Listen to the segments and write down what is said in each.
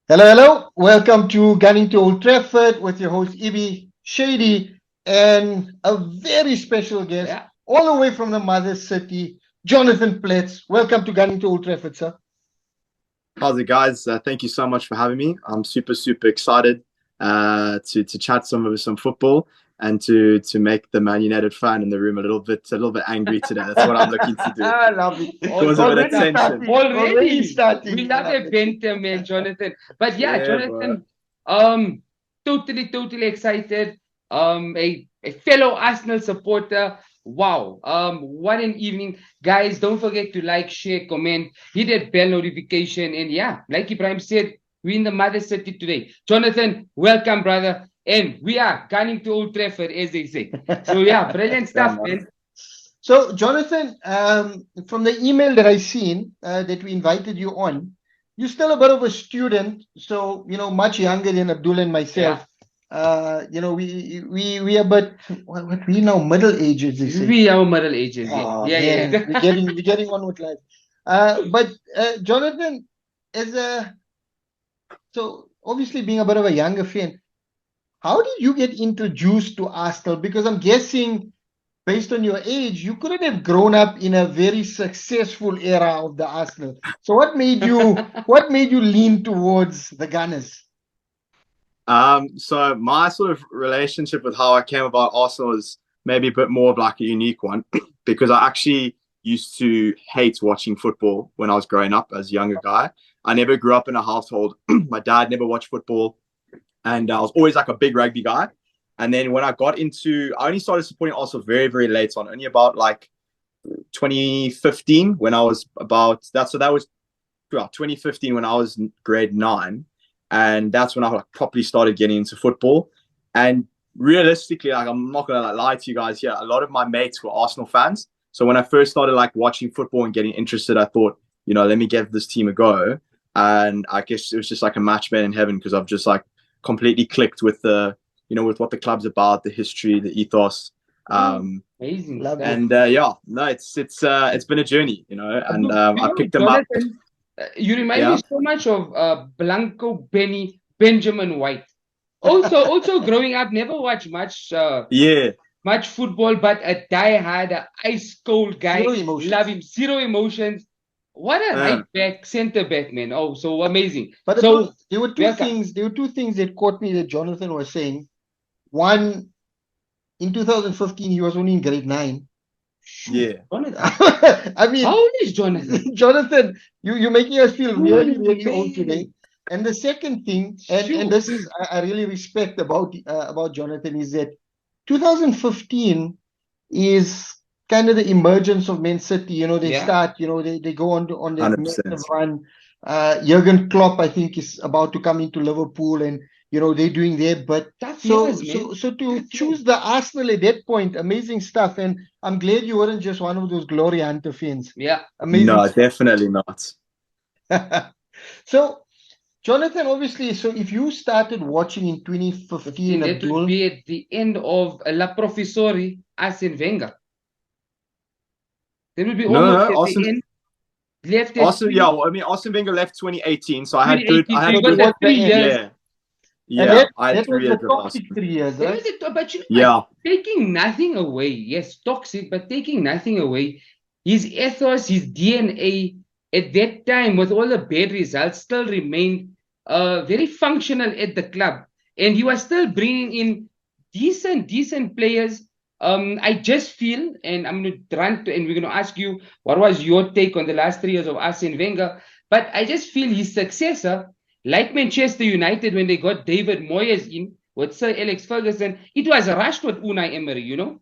Hello, hello. Welcome to Gunning to Old Trafford with your host Ibi Shady and a very special guest Yeah. all the way from the mother city, Jonathan Pletts. Welcome to Gunning to Old Trafford, sir. How's it, guys? Thank you so much for having me. I'm super excited to chat some football and to make the Man United fan in the room a little bit angry today. That's what I'm looking to do. I love it. Cause a bit of Already tension. starting. Already Already. We starting. I love love a it. banter, man, Jonathan. But yeah, Yeah, bro. Jonathan, totally excited. A fellow Arsenal supporter. Wow. What an evening. Guys, don't forget to like, share, comment, hit that bell notification. And yeah, like Ibrahim said, we're in the mother city today. Jonathan, welcome, brother. And we are gunning to Old Trafford, as they say. So yeah, brilliant Yeah, stuff, man. man. So, Jonathan, from the email that I seen that we invited you on, you're still a bit of a student, so much younger than Abdul and Yeah. myself. We are but what we now middle ages, they say. We are middle ages, yeah. Oh man, we're Yeah. getting on with life. But Jonathan, as a so obviously being a bit of a younger fan, how did you get introduced to Arsenal? Because I'm guessing based on your age, you couldn't have grown up in a very successful era of the Arsenal. So what made you lean towards the Gunners? So my sort of relationship with how I came about Arsenal is maybe a bit more of like a unique one because I actually used to hate watching football when I was growing up as a younger guy. I never grew up in a household. My dad never watched football, and I was always like a big rugby guy. And then when I only started supporting Arsenal very late on, only about like 2015 when I was about that. So that was well, 2015 when I was grade nine, and that's when I like properly started getting into football. And realistically, like I'm not gonna like, lie to you guys here, a lot of my mates were Arsenal fans. So when I first started like watching football and getting interested, I thought, let me give this team a go. And I guess it was just like a match made in heaven because I've just like completely clicked with with what the club's about, the history, the ethos. Oh, Um, amazing Love stuff. it. and yeah, no, it's been a journey, and I picked them up. Jonathan, you remind me Yeah, so much of Blanco Benjamin White. Also growing up, never watched yeah. much football, but a die-hard, a ice cold Zero guy. Love emotions. him, zero emotions. What a Uh, right back, center back, man. Oh, so amazing. But So there were two welcome. things. There were two things that caught me that Jonathan was saying. One, in 2015, he was only in grade nine. Shoot, yeah. Jonathan. I How mean, old is Jonathan? Jonathan, you're making us feel Oh really old today. man. And the second thing, and Shoot. this is I really respect about Jonathan is that 2015 is kind of the emergence of Man City. They Yeah. start, they go on that massive 100%. run. Jurgen Klopp, I think, is about to come into Liverpool, and they're doing their bit. Tough So, years, so, man. so to Tough years. choose the Arsenal at that point, amazing stuff. And I'm glad you weren't just one of those glory hunter fans. Yeah. Amazing No, stuff. definitely not. So, Jonathan, obviously, so if you started watching in 2015, 15. That would Abdul, be at the end of La Professori Arsene Wenger. That would be No, almost no. at the end. Left at Yeah. Well, I mean, Arsene Wenger left 2018, so I 2018. So had you so got good. that towards the three end, years. Yeah, and yeah. that I had that was 3 years the of toxic Arsenal. 3 years, That right? was it. But you know what? Yeah. Taking nothing away. Yes, toxic, but taking nothing away. His ethos, his DNA at that time, with all the bad results, still remained very functional at the club. And he was still bringing in decent players. I just feel, and I'm going to run to, and we're going to ask you, what was your take on the last 3 years of Arsene Wenger? But I just feel his successor, like Manchester United when they got David Moyes in with Sir Alex Ferguson, it was rushed with Unai Emery. Yeah.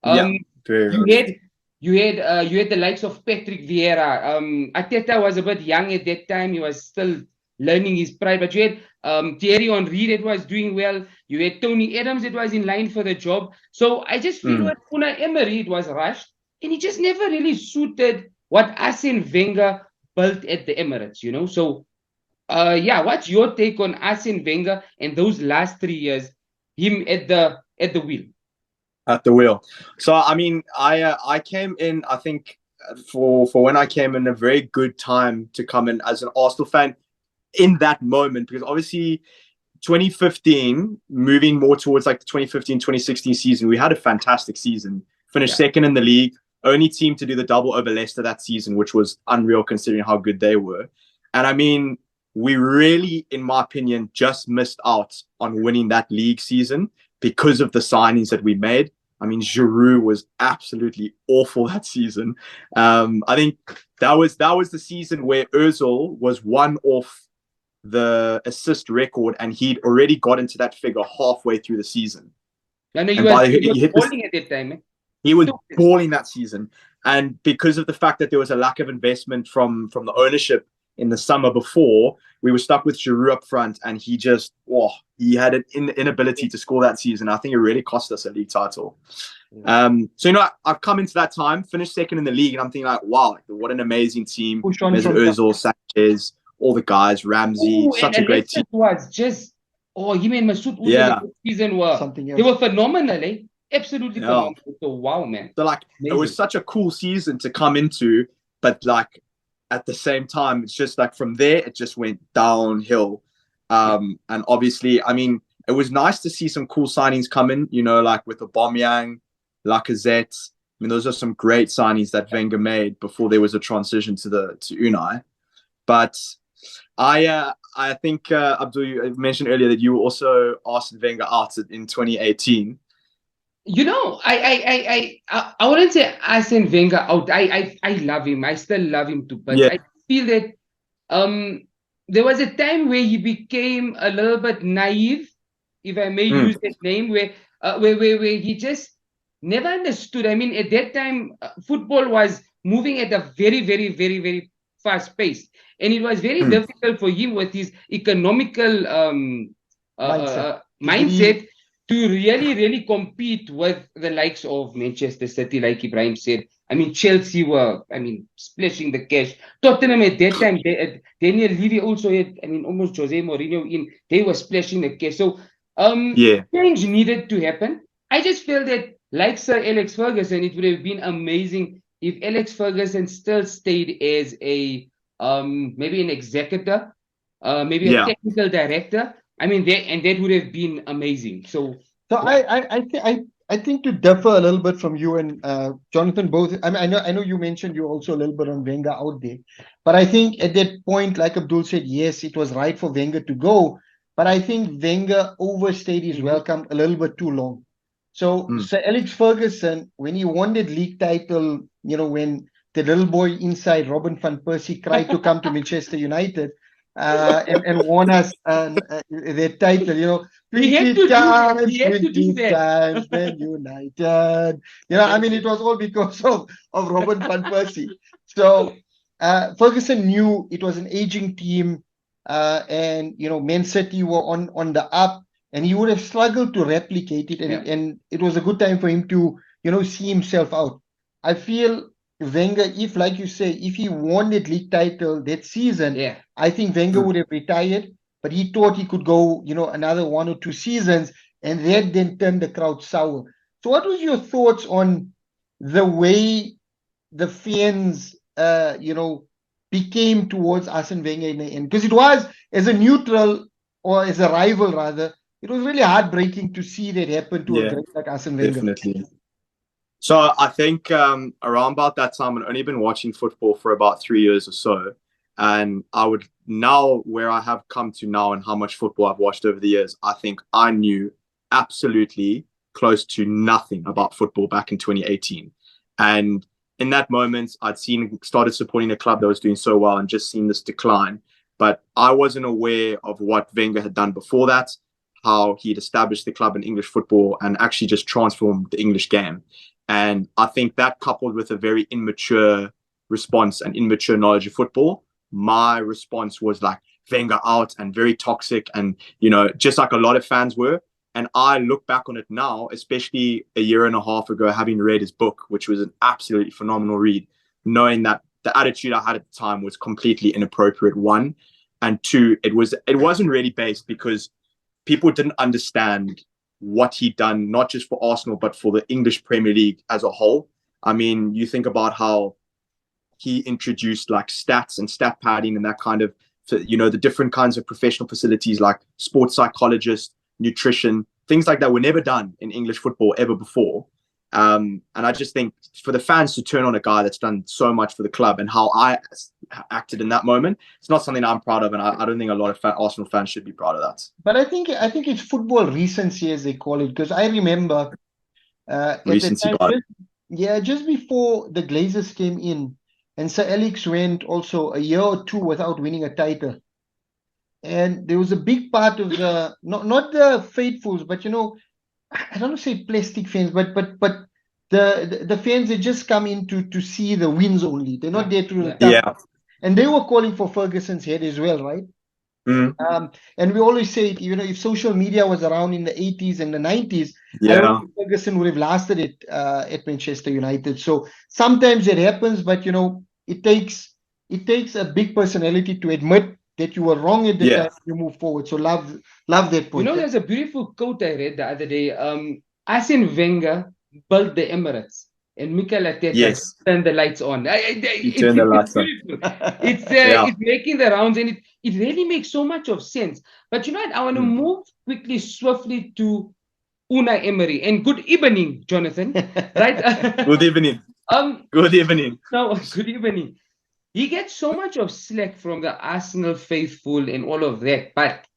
Um, Very you much. had you had the likes of Patrick Vieira. Ateta was a bit young at that time; he was still learning his pride. But you had Thierry Henry that was doing well. You had Tony Adams that was in line for the job. So I just feel Mm. with Unai Emery it was rushed, and he just never really suited what Arsene Wenger built at the Emirates. So yeah, what's your take on Arsene Wenger and those last 3 years, him at the wheel? At the wheel. So I mean, I came in. I think for when I came in, a very good time to come in as an Arsenal fan. in that moment, because obviously 2015, moving more towards like the 2015-2016 season, we had a fantastic season. Finished second in the league, only team to do the double over Leicester that season, which was unreal considering how good they were. And I mean, we really, in my opinion, just missed out on winning that league season because of the signings that we made. I mean, Giroud was absolutely awful that season. I think that was the season where Ozil was one off the assist record, and he'd already got into that figure halfway through the season. I know he was balling at that time. He was balling that season, and because of the fact that there was a lack of investment from the ownership in the summer before, we were stuck with Giroud up front, and he had an inability to score that season. I think it really cost us a league title. So I've come into that time, finished second in the league, and I'm thinking like, wow, what an amazing team. There's Ozil, Sanchez, all the guys, Ramsey, such a great team. Was just you mean Masoud Ozil season they were phenomenal, eh? Absolutely phenomenal. So wow, man. So like amazing. It was such a cool season to come into, but like at the same time, it's just like from there it just went downhill. And obviously, I mean, it was nice to see some cool signings come in, like with Aubameyang, Lacazette. I mean, those are some great signings that Wenger made before there was a transition to Unai. But I think Abdul, you mentioned earlier that you also asked Wenger out in 2018. I wouldn't say I sent Wenger out. I love him. I still love him too. But I feel that there was a time where he became a little bit naive, if I may use that name, where he just never understood. I mean, at that time, football was moving at a very, very, very, very fast pace. And it was very difficult for him with his economical mindset to really, really compete with the likes of Manchester City, like Ibrahim said. I mean, Chelsea were, splashing the cash. Tottenham at that time, Daniel Levy also had, almost Jose Mourinho in. They were splashing the cash. So, change needed to happen. I just feel that, like Sir Alex Ferguson, it would have been amazing if Alex Ferguson still stayed as a maybe an executor, maybe a technical director. That would have been amazing. So I think to differ a little bit from you and Jonathan both. I know you mentioned you also a little bit on Wenger out there, but I think at that point, like Abdul said, yes, it was right for Wenger to go, but I think Wenger overstayed his welcome a little bit too long. So Sir Alex Ferguson, when he won that league title, when the little boy inside Robin van Persie cried to come to Manchester United. And won us their title, 20 times, Man United. It was all because of Robin van Persie. So Ferguson knew it was an aging team, and Man City were on the up, and he would have struggled to replicate it, and it was a good time for him to see himself out. I feel Wenger, if, like you say, if he won that league title that season, I think Wenger would have retired, but he thought he could go, another 1 or 2 seasons, and that then turned the crowd sour. So what was your thoughts on the way the fans, became towards Arsene Wenger in the end? Because it was, as a neutral, or as a rival rather, it was really heartbreaking to see that happen to a guy like Arsene Wenger. Definitely. So I think around about that time, I'd only been watching football for about 3 years or so. And I would now, where I have come to now and how much football I've watched over the years, I think I knew absolutely close to nothing about football back in 2018. And in that moment, I'd started supporting a club that was doing so well and just seen this decline. But I wasn't aware of what Wenger had done before that, how he'd established the club in English football and actually just transformed the English game. And I think that, coupled with a very immature response and immature knowledge of football, my response was like Wenger out and very toxic, and just like a lot of fans were. And I look back on it now, especially a year and a half ago, having read his book, which was an absolutely phenomenal read, knowing that the attitude I had at the time was completely inappropriate, one. And two, it wasn't really based because people didn't understand what he'd done, not just for Arsenal, but for the English Premier League as a whole. I mean, you think about how he introduced like stats and stat padding and that kind of the different kinds of professional facilities like sports psychologists, nutrition, things like that were never done in English football ever before. And I just think for the fans to turn on a guy that's done so much for the club and how I acted in that moment, it's not something I'm proud of, and I don't think a lot of Arsenal fans should be proud of that. But I think it's football recency, as they call it, because I remember at the Recency time, just before the Glazers came in, and Sir Alex went also a year or two without winning a title. And there was a big part of the not the faithfuls, but I don't want to say plastic fans, but the fans, they just come in to see the wins only. They're not there to and they were calling for Ferguson's head as well, right? And we always say, if social media was around in the 80s and the 90s, I don't think Ferguson would have lasted it at Manchester United. So sometimes it happens, but it takes a big personality to admit that you were wrong at the time you move forward. So love that point. There's a beautiful quote I read the other day. Arsene Wenger built the Emirates, and Mikel Arteta turned the lights on. He turned the lights on. It's making the rounds, and it really makes so much of sense. But I want to move quickly, swiftly to Unai Emery. And good evening, Jonathan. Right? Good evening. Good evening. No, good evening. He gets so much of slack from the Arsenal faithful and all of that. But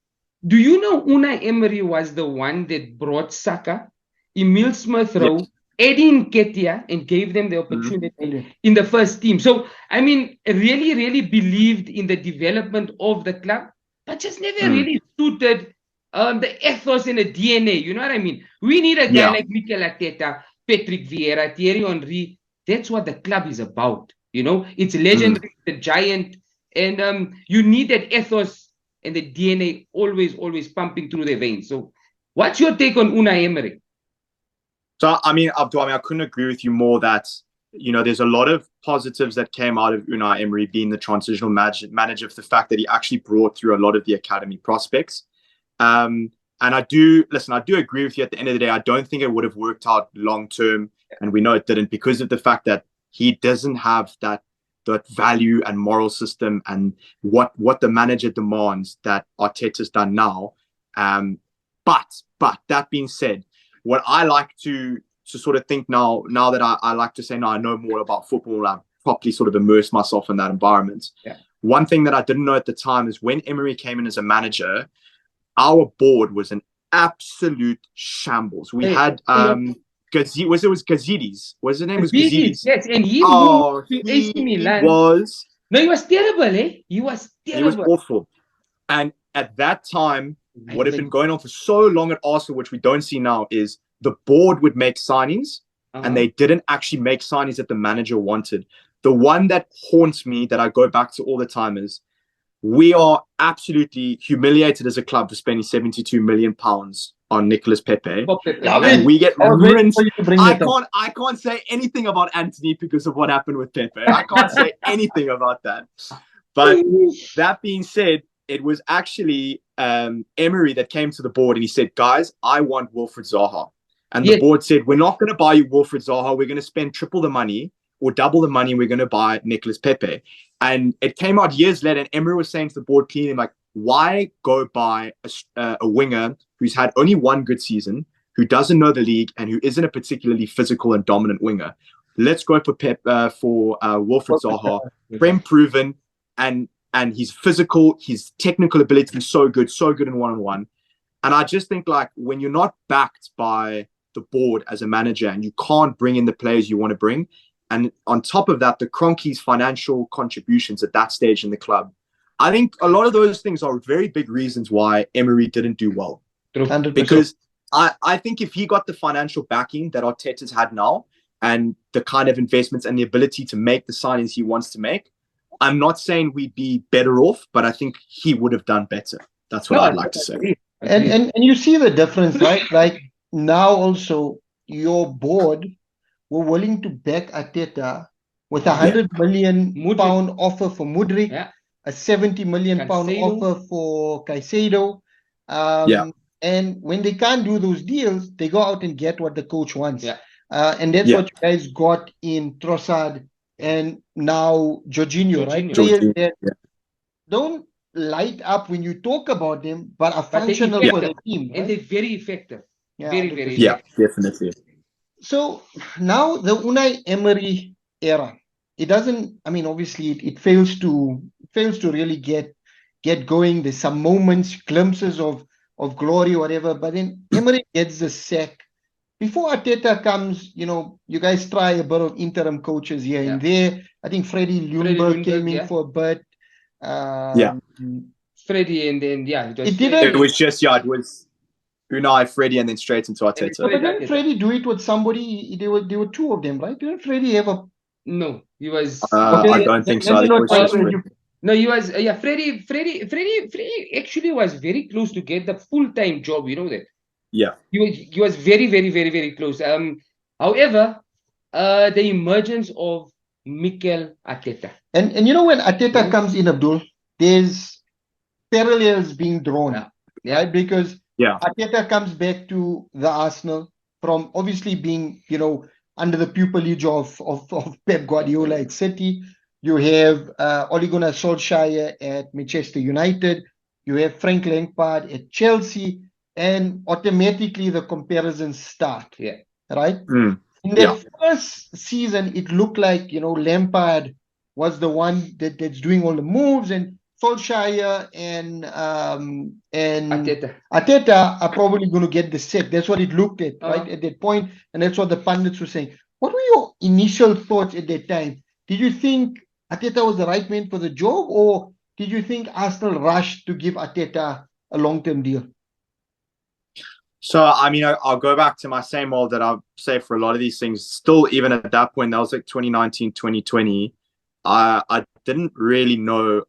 do you know Unai Emery was the one that brought Saka, Emile Smith-Rowe, Eddie Nketiah, and gave them the opportunity in the first team? So, really, really believed in the development of the club, but just never really suited the ethos and the DNA. You know what I mean? We need a guy like Mikel Arteta, Patrick Vieira, Thierry Henry. That's what the club is about. It's legendary, the giant, and you need that ethos and the DNA always pumping through their veins. So, what's your take on Unai Emery? So, Abdul, I couldn't agree with you more that, there's a lot of positives that came out of Unai Emery being the transitional manager, for the fact that he actually brought through a lot of the academy prospects. And I do agree with you at the end of the day. I don't think it would have worked out long term. And we know it didn't, because of the fact that he doesn't have that value and moral system and what the manager demands that Arteta's done now. But that being said, what I like to sort of think now that I like to say now I know more about football, I properly sort of immerse myself in that environment. One thing that I didn't know at the time is when Emery came in as a manager, our board was an absolute shambles. We had Gazidis. What's his name? Was Gazidis? Yes, and he moved to AC Milan. He was terrible, eh? He was terrible. He was awful. And at that time, what had been going on for so long at Arsenal, which we don't see now, is the board would make signings and they didn't actually make signings that the manager wanted. The one that haunts me, that I go back to all the time, is we are absolutely humiliated as a club for spending £72 million on Nicolas Pepe. And we get ruined. I can't say anything about Anthony because of what happened with Pepe. I can't say anything about that. But that being said, it was actually Emery that came to the board and he said, guys, I want Wilfried Zaha. And the board said, we're not going to buy you Wilfried Zaha. We're going to spend triple the money or double the money. We're going to buy Nicolas Pepe. And it came out years later, and Emery was saying to the board clearly, like, why go buy a winger who's had only one good season, who doesn't know the league, and who isn't a particularly physical and dominant winger? Let's go for Wilfried Zaha, frame proven, and he's physical, his technical ability is so good in one-on-one. And I just think, like, when you're not backed by the board as a manager and you can't bring in the players you want to bring, and on top of that, the Kroenke's financial contributions at that stage in the club, I think a lot of those things are very big reasons why Emery didn't do well. 100%. Because I think if he got the financial backing that Arteta's had now and the kind of investments and the ability to make the signings he wants to make, I'm not saying we'd be better off, but I think he would have done better. That's what I'd like to say. And you see the difference, right? Like now also your board were willing to back Arteta with £100 million offer for Mudryk, a £70 million offer for Caicedo. And when they can't do those deals, they go out and get what the coach wants. And that's what you guys got in Trossard and now Jorginho, right? Players that light up when you talk about them, but are But they're functional for the effective. team, And right? they're very effective. Yeah, Very, very 100%. Yeah, effective. definitely. So now the Unai Emery era, it doesn't. I mean, obviously, it fails to really get going. There's some moments, glimpses of glory, whatever. But then Emery gets the sack. Before Arteta comes, you guys try a bit of interim coaches here and there. I think Freddie Ljungberg came in for a bit. Yeah. Freddie, and then it was It Freddie. didn't. It was just, it was Unai, Freddie, and then straight into Arteta. But didn't Freddie do it with somebody? There were two of them, right? Didn't Freddie have a? No, he was. I don't think so. Let I me think it not was fight just with Freddie. you. No, he was. Freddie actually was very close to get the full-time job. You know that. Yeah. He was very, very, very, very close. However, the emergence of Mikel Arteta. And when Arteta comes in, Abdul, there's parallels being drawn, right? Because Arteta comes back to the Arsenal from obviously being, under the pupillage of Pep Guardiola at City. You have Ole Gunnar Solskjaer at Manchester United. You have Frank Lampard at Chelsea, and automatically the comparisons start. Yeah. Right. Mm. In that first season, it looked like Lampard was the one that's doing all the moves, and Solskjaer and Arteta are probably going to get the sack. That's what it looked at, right, at that point, and that's what the pundits were saying. What were your initial thoughts at that time? Did you think Arteta was the right man for the job, or did you think Arsenal rushed to give Arteta a long-term deal? So, I mean, I'll go back to my same old that I'll say for a lot of these things. Still, even at that point, that was like 2019, 2020. I didn't really know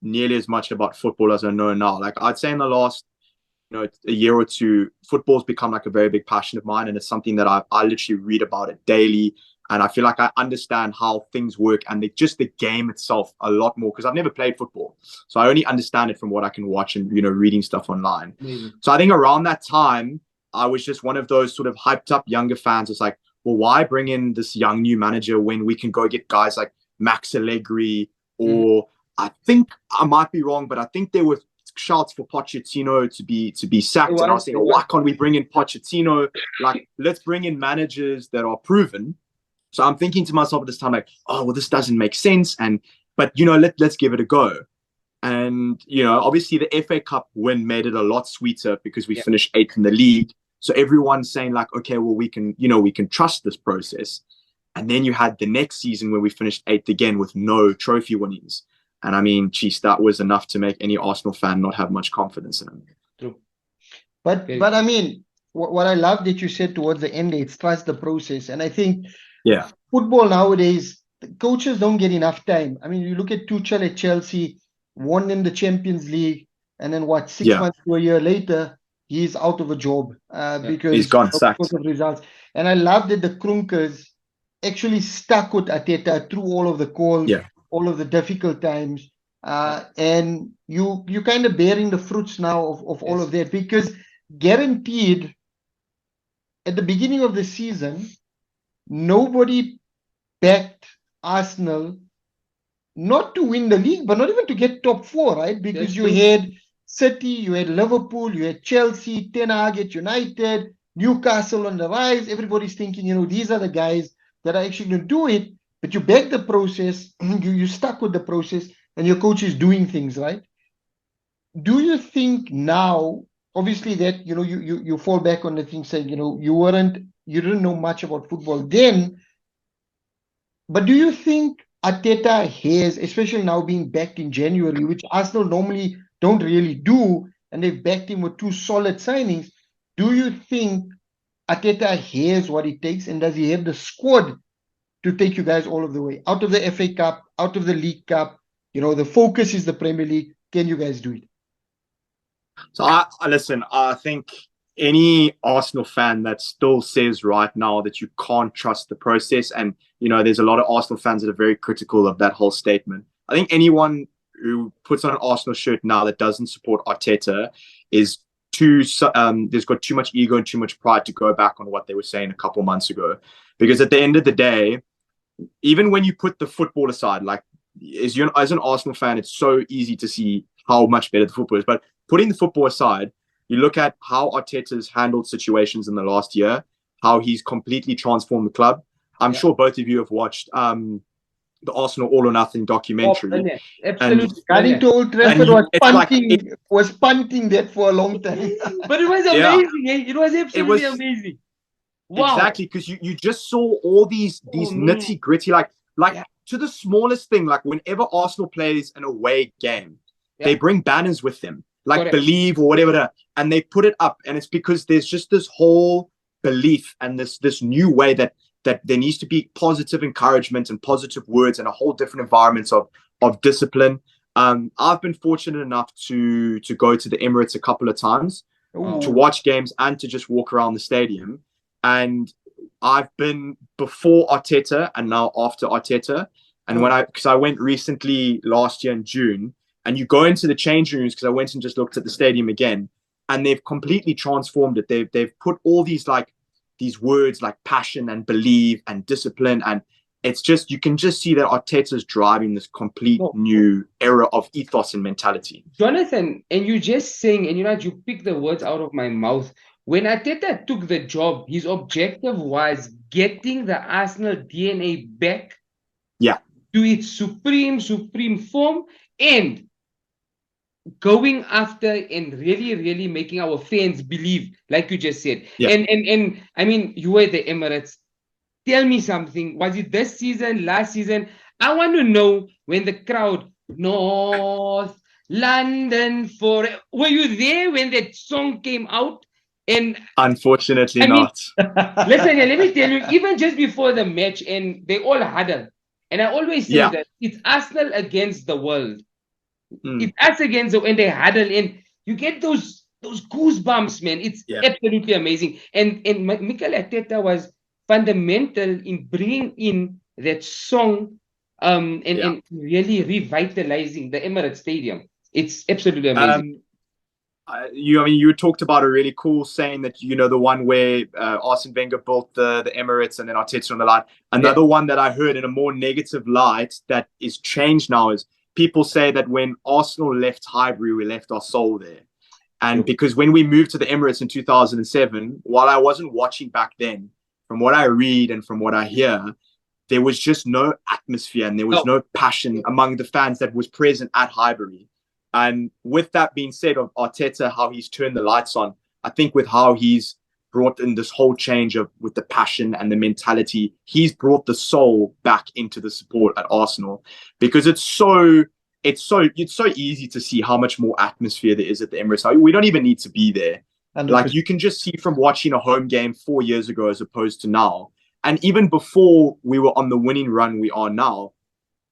nearly as much about football as I know now. Like, I'd say in the last, a year or two, football's become like a very big passion of mine. And it's something that I literally read about it daily. And I feel like I understand how things work and just the game itself a lot more because I've never played football. So I only understand it from what I can watch and, reading stuff online. So I think around that time, I was just one of those sort of hyped up younger fans. It's like, well, why bring in this young new manager when we can go get guys like Max Allegri or I think I might be wrong, but I think there were shouts for Pochettino to be sacked. And I was thinking, why can't we bring in Pochettino? Like, let's bring in managers that are proven. So I'm thinking to myself at this time, like, oh, well, this doesn't make sense. But let's give it a go. And, obviously the FA Cup win made it a lot sweeter because we finished 8th in the league. So everyone's saying like, okay, well, we can trust this process. And then you had the next season where we finished 8th again with no trophy winnings. And I mean, geez, that was enough to make any Arsenal fan not have much confidence in him. True. But I mean, what I love that you said towards the end, it's trust the process. And I think football nowadays, coaches don't get enough time. I mean, you look at Tuchel at Chelsea, won in the Champions League, and then 6 months to a year later, he's out of a job because he's gone sacked because of results. And I love that the Kroenkers actually stuck with Arteta through all of the calls, all of the difficult times. And you kind of bearing the fruits now of all of that because guaranteed at the beginning of the season, nobody backed Arsenal not to win the league, but not even to get top 4, right? Because you had City, you had Liverpool, you had Chelsea, Ten Hag at United, Newcastle on the rise. Everybody's thinking, these are the guys that are actually going to do it. But you back the process, you stuck with the process, and your coach is doing things, right? Do you think now, obviously that, you fall back on the thing saying, you didn't know much about football then, but do you think Arteta has, especially now being backed in January, which Arsenal normally don't really do, and they've backed him with 2 solid signings, do you think Arteta has what it takes, and does he have the squad to take you guys all of the way? Out of the FA Cup, out of the League Cup, the focus is the Premier League. Can you guys do it? So I think any Arsenal fan that still says right now that you can't trust the process, and there's a lot of Arsenal fans that are very critical of that whole statement. I think anyone who puts on an Arsenal shirt now that doesn't support Arteta is there's got too much ego and too much pride to go back on what they were saying a couple months ago. Because at the end of the day, even when you put the football aside, like as an Arsenal fan, it's so easy to see how much better the football is. But putting the football aside, you look at how Arteta's handled situations in the last year, how he's completely transformed the club. I'm sure both of you have watched the Arsenal All or Nothing documentary. Brilliant. And Absolutely Guarding to brilliant. Old Trafford was punting that for a long time. But it was amazing. It was absolutely amazing. Wow. Exactly, because you just saw all these nitty gritty, like to the smallest thing, like whenever Arsenal plays an away game, they bring banners with them, like Correct. Believe or whatever, and they put it up, and it's because there's just this whole belief and this new way that there needs to be positive encouragement and positive words and a whole different environment of discipline. I've been fortunate enough to go to the Emirates a couple of times to watch games and to just walk around the stadium. And I've been before Arteta and now after Arteta. And because I went recently last year in June, and you go into the changing rooms, because I went and just looked at the stadium again, and they've completely transformed it. They've put all these words like passion and believe and discipline, and it's just, you can just see that Arteta's driving this complete new era of ethos and mentality. Jonathan, and you just saying, and you picked the words out of my mouth. When Arteta took the job, his objective was getting the Arsenal DNA back to its supreme form, and going after and really making our fans believe, like you just said. And I mean, you were at the Emirates. Tell me something. Was it this season, last season? I want to know, when the crowd, North London for, were you there when that song came out? And unfortunately not. Listen, let me tell you, even just before the match, and they all huddle. And I always say that it's Arsenal against the world. It's us against when they huddle, and you get those goosebumps, man. It's absolutely amazing. And Mikel Arteta was fundamental in bringing in that song, and really revitalizing the Emirates Stadium. It's absolutely amazing. You talked about a really cool saying that, the one where Arsene Wenger built the Emirates and then Arteta on the line. Another one that I heard in a more negative light that is changed now is, people say that when Arsenal left Highbury, we left our soul there. And because when we moved to the Emirates in 2007, while I wasn't watching back then, from what I read and from what I hear, there was just no atmosphere and there was no passion among the fans that was present at Highbury. And with that being said, of Arteta, how he's turned the lights on, I think with how he's brought in this whole change with the passion and the mentality, he's brought the soul back into the support at Arsenal, because it's so easy to see how much more atmosphere there is at the Emirates. We don't even need to be there. 100%. Like, you can just see from watching a home game 4 years ago as opposed to now. And even before we were on the winning run we are now,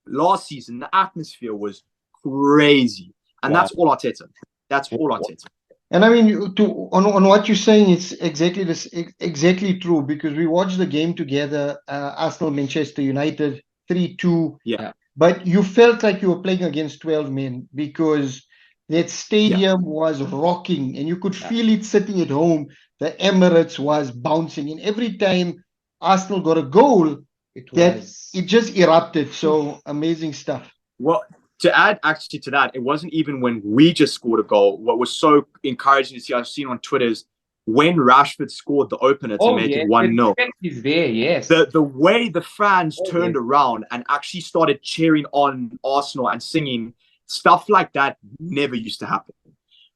last season, the atmosphere was crazy. And that's all Arteta. That's all Arteta. And I mean, on what you're saying, it's exactly true, because we watched the game together, Arsenal, Manchester United, 3-2. Yeah. But you felt like you were playing against 12 men, because that stadium was rocking, and you could feel it sitting at home. The Emirates was bouncing, and every time Arsenal got a goal, it just erupted. So amazing stuff. Well, to add actually to that, it wasn't even when we just scored a goal. What was so encouraging to see, I've seen on Twitter, is when Rashford scored the opener to make it 1-0. He's there, yes. The way the fans turned around and actually started cheering on Arsenal and singing, stuff like that never used to happen.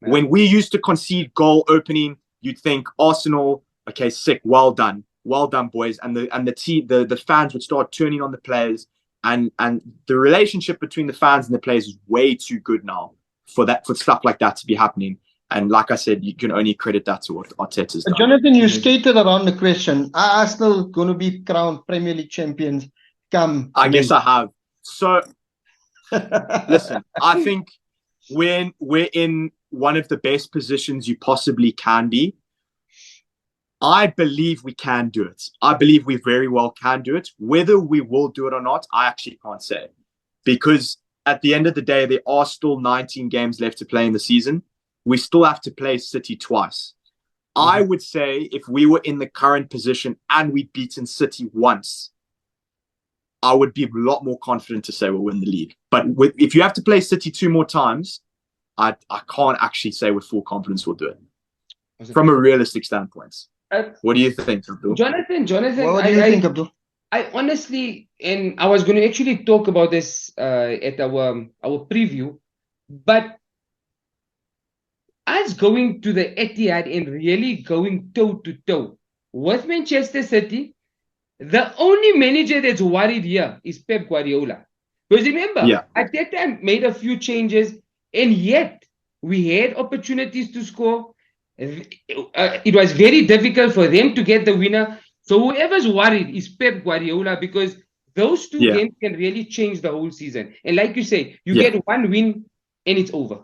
Yeah. When we used to concede goal opening, you'd think Arsenal, okay, sick, well done, boys, and the fans would start turning on the players. And the relationship between the fans and the players is way too good now for stuff like that to be happening. And like I said, you can only credit that to what Arteta's done. Jonathan, you stated around the question, are Arsenal going to be crowned Premier League champions? I guess I have. So, listen, I think when we're in one of the best positions you possibly can be, I believe we can do it. I believe we very well can do it. Whether we will do it or not, I actually can't say. Because at the end of the day, there are still 19 games left to play in the season. We still have to play City twice. I would say if we were in the current position and we'd beaten City once, I would be a lot more confident to say we'll win the league. But if you have to play City 2 more times, I can't actually say with full confidence we'll do it from a realistic standpoint. What do you think, Abdul? Jonathan, What do you think, Abdul? I honestly, and I was going to actually talk about this at our preview, but us going to the Etihad and really going toe to toe with Manchester City, the only manager that's worried here is Pep Guardiola. Because remember, at that time, made a few changes, and yet we had opportunities to score. It was very difficult for them to get the winner. So whoever's worried is Pep Guardiola, because those two games can really change the whole season. And like you say, you get one win and it's over.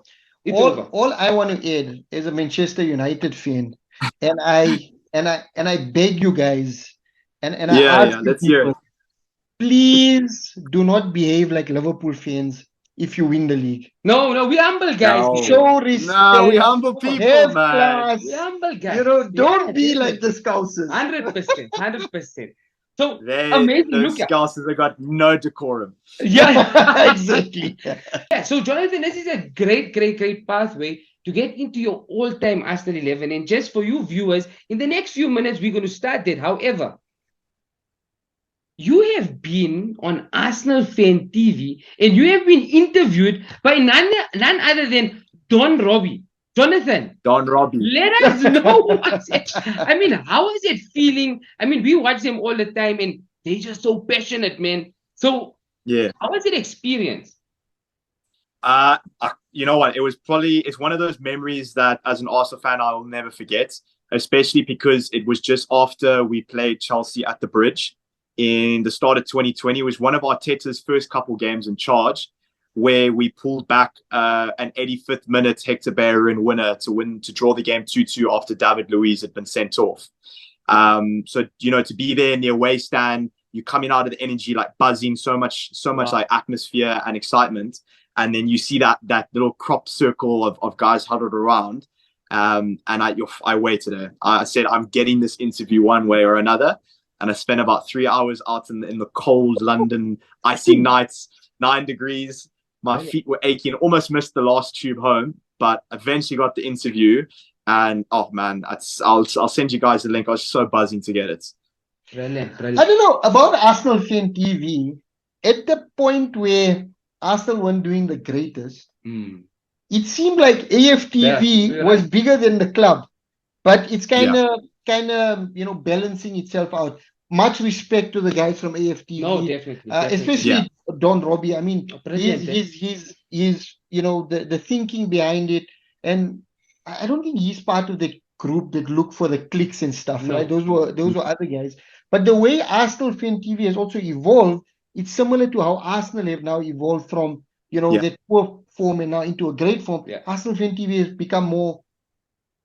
All I want to add as a Manchester United fan, and I beg you guys, and I ask you people, please do not behave like Liverpool fans if you win the league. No, we humble guys. No. Show respect. No, we humble people, have man. Class. We humble guys. You know, don't be like the Scousers. 100%. So amazing. The Scousers have got no decorum. Yeah, exactly. Yeah. So Jonathan, this is a great pathway to get into your all-time Arsenal 11. And just for you viewers, in the next few minutes, we're going to start that. However, you have been on Arsenal Fan TV and you have been interviewed by none other than Don Robbie. Jonathan. Don Robbie. Let us know what's it. I mean, how is it feeling? I mean, we watch them all the time and they're just so passionate, man. So, how was it experience? You know what? It's one of those memories that as an Arsenal fan, I will never forget, especially because it was just after we played Chelsea at the Bridge in the start of 2020. It was one of Arteta's first couple games in charge, where we pulled back an 85th minute Hector Bellerin winner to draw the game 2-2 after David Luiz had been sent off. So, you know, to be there in the away stand, you're coming out of the energy, like buzzing, so much like atmosphere and excitement. And then you see that little crop circle of guys huddled around. And I waited. I said, I'm getting this interview one way or another. And I spent about 3 hours out in the cold London, icy nights, 9 degrees. My feet were aching, almost missed the last tube home, but eventually got the interview. And oh man, I'll send you guys the link. I was so buzzing to get it. Brilliant. I don't know about Arsenal Fan TV. At the point where Arsenal weren't doing the greatest, it seemed like AFTV was bigger than the club, but it's kind of balancing itself out. Much respect to the guys from AFTV. No, definitely. Especially Don Robbie. I mean, he's the thinking behind it, and I don't think he's part of the group that look for the clicks and stuff, right? Those were other guys. But the way Arsenal Fan TV has also evolved, it's similar to how Arsenal have now evolved from that poor form and now into a great form. Arsenal Fan TV has become more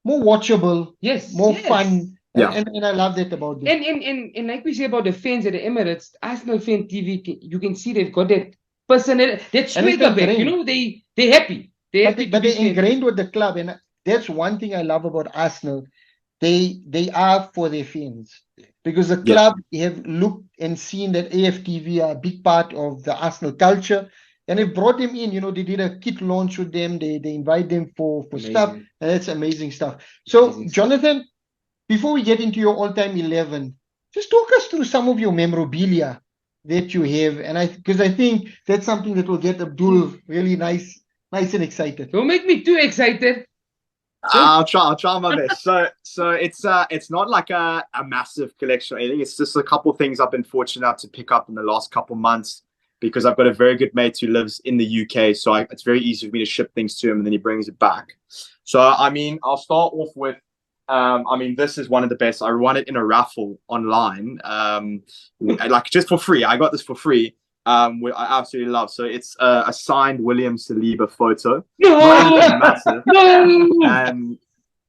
watchable, more fun. And I love that about this. And like we say about the fans at the Emirates, Arsenal Fan TV, you can see they've got that personality, that swagger back. You know, they're happy. But they're ingrained with the club, and that's one thing I love about Arsenal. They are for their fans, because the club have looked and seen that AFTV are a big part of the Arsenal culture, and they brought them in. You know, they did a kit launch with them. They invite them for stuff, and that's amazing stuff. So, Jonathan, before we get into your all-time 11, just talk us through some of your memorabilia that you have, and because I think that's something that will get Abdul really nice and excited. Don't make me too excited. I'll try my best. So it's not like a massive collection or anything. It's just a couple of things I've been fortunate enough to pick up in the last couple of months, because I've got a very good mate who lives in the UK. So it's very easy for me to ship things to him, and then he brings it back. So I mean, I'll start off with. This is one of the best. I won it in a raffle online, like just for free. I got this for free, which I absolutely love. So it's a signed William Saliba photo. Massive. And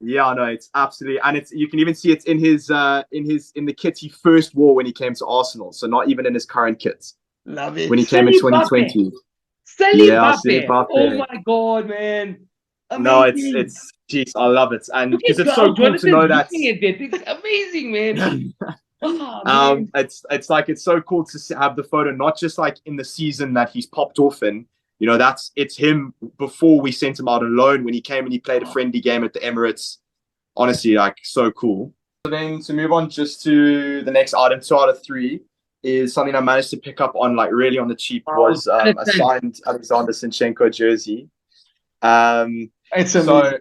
yeah, no, it's absolutely, and you can even see it's in the kit he first wore when he came to Arsenal. So not even in his current kit. Love it. When he came in 2020. Saliba. Oh my God, man. Amazing. No, it's jeez, I love it, and because it's so cool to know that. It's amazing, man. Man. It's so cool to have the photo, not just like in the season that he's popped off in, You know, it's him before we sent him out on loan, when he came and he played a friendly game at the Emirates. Honestly, like, so cool. So then to move on just to the next item, 2 out of 3 is something I managed to pick up on, like, really on the cheap, was a signed Alexander Zinchenko jersey. It's amazing. So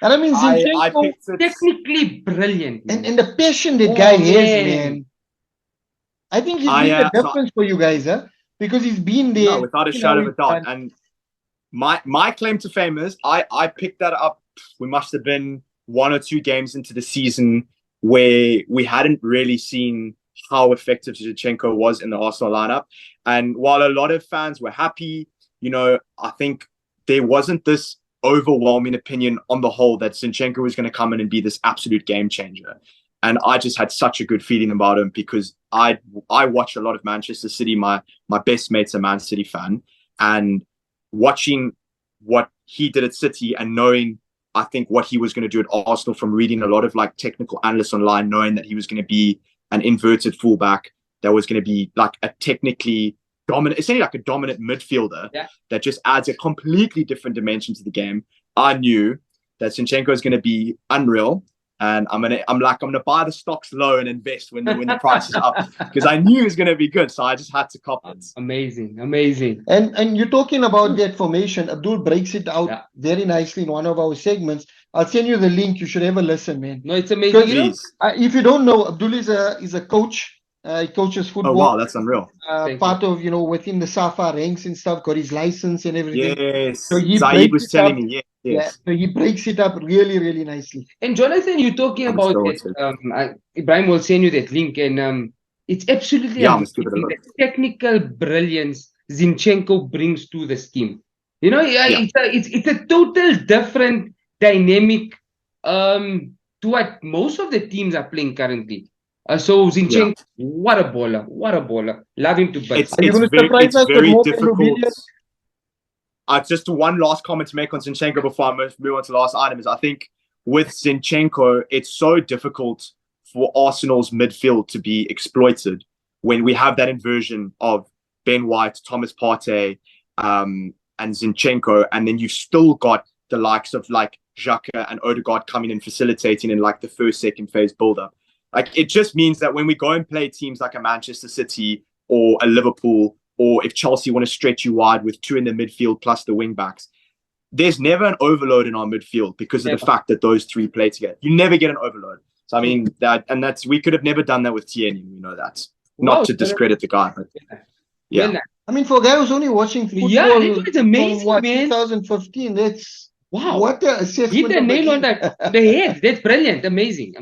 and I mean, I Zinchenko, picked it. Technically brilliant. and the passion that guy has, man. I think he's been a so difference for you guys, huh? Because he's been there. No, without a shadow of a doubt. And my claim to fame is I picked that up. We must have been 1 or 2 games into the season where we hadn't really seen how effective Zinchenko was in the Arsenal lineup. And while a lot of fans were happy, you know, I think there wasn't this overwhelming opinion on the whole that Zinchenko was going to come in and be this absolute game changer. And I just had such a good feeling about him because I watch a lot of Manchester City. My best mate's a Man City fan, and watching what he did at City and knowing, I think, what he was going to do at Arsenal, from reading a lot of like technical analysts online, knowing that he was going to be an inverted fullback that was going to be like a technically dominant, essentially like a dominant midfielder that just adds a completely different dimension to the game. I knew that Zinchenko is going to be unreal. And I'm gonna buy the stocks low and invest when the price is up, because I knew it was gonna be good, so I just had to cop it. Amazing. And you're talking about that formation. Abdul breaks it out very nicely in one of our segments. I'll send you the link. You should have a listen, man. No, it's amazing. You know, if you don't know, Abdul is a coach. He coaches football. Oh wow, that's unreal. Part of, you know, within the SAFA ranks and stuff. Got his license and everything. Yes. So Zaid was telling me. Yes. Yeah, so he breaks it up really, really nicely. And Jonathan, you're talking about that, Ibrahim will send you that link, and it's absolutely amazing the technical brilliance Zinchenko brings to this team. You know, it's a total different dynamic to what most of the teams are playing currently. So Zinchenko, what a baller! Love him to bits. It's very difficult. Just one last comment to make on Zinchenko before I move on to the last item is, I think with Zinchenko, it's so difficult for Arsenal's midfield to be exploited when we have that inversion of Ben White, Thomas Partey, and Zinchenko, and then you've still got the likes of like Xhaka and Odegaard coming and facilitating in like the first, second phase build-up. Like, it just means that when we go and play teams like a Manchester City or a Liverpool, or if Chelsea want to stretch you wide with 2 in the midfield plus the wing backs, there's never an overload in our midfield because of the fact that those 3 play together. You never get an overload. So I mean we could have never done that with Tierney. We know that. Not to discredit the guy, but I mean, for a guy who's only watching football, it's amazing, from, man. 2015, that's what a assessment. Hit the nail on the head. That's brilliant, amazing.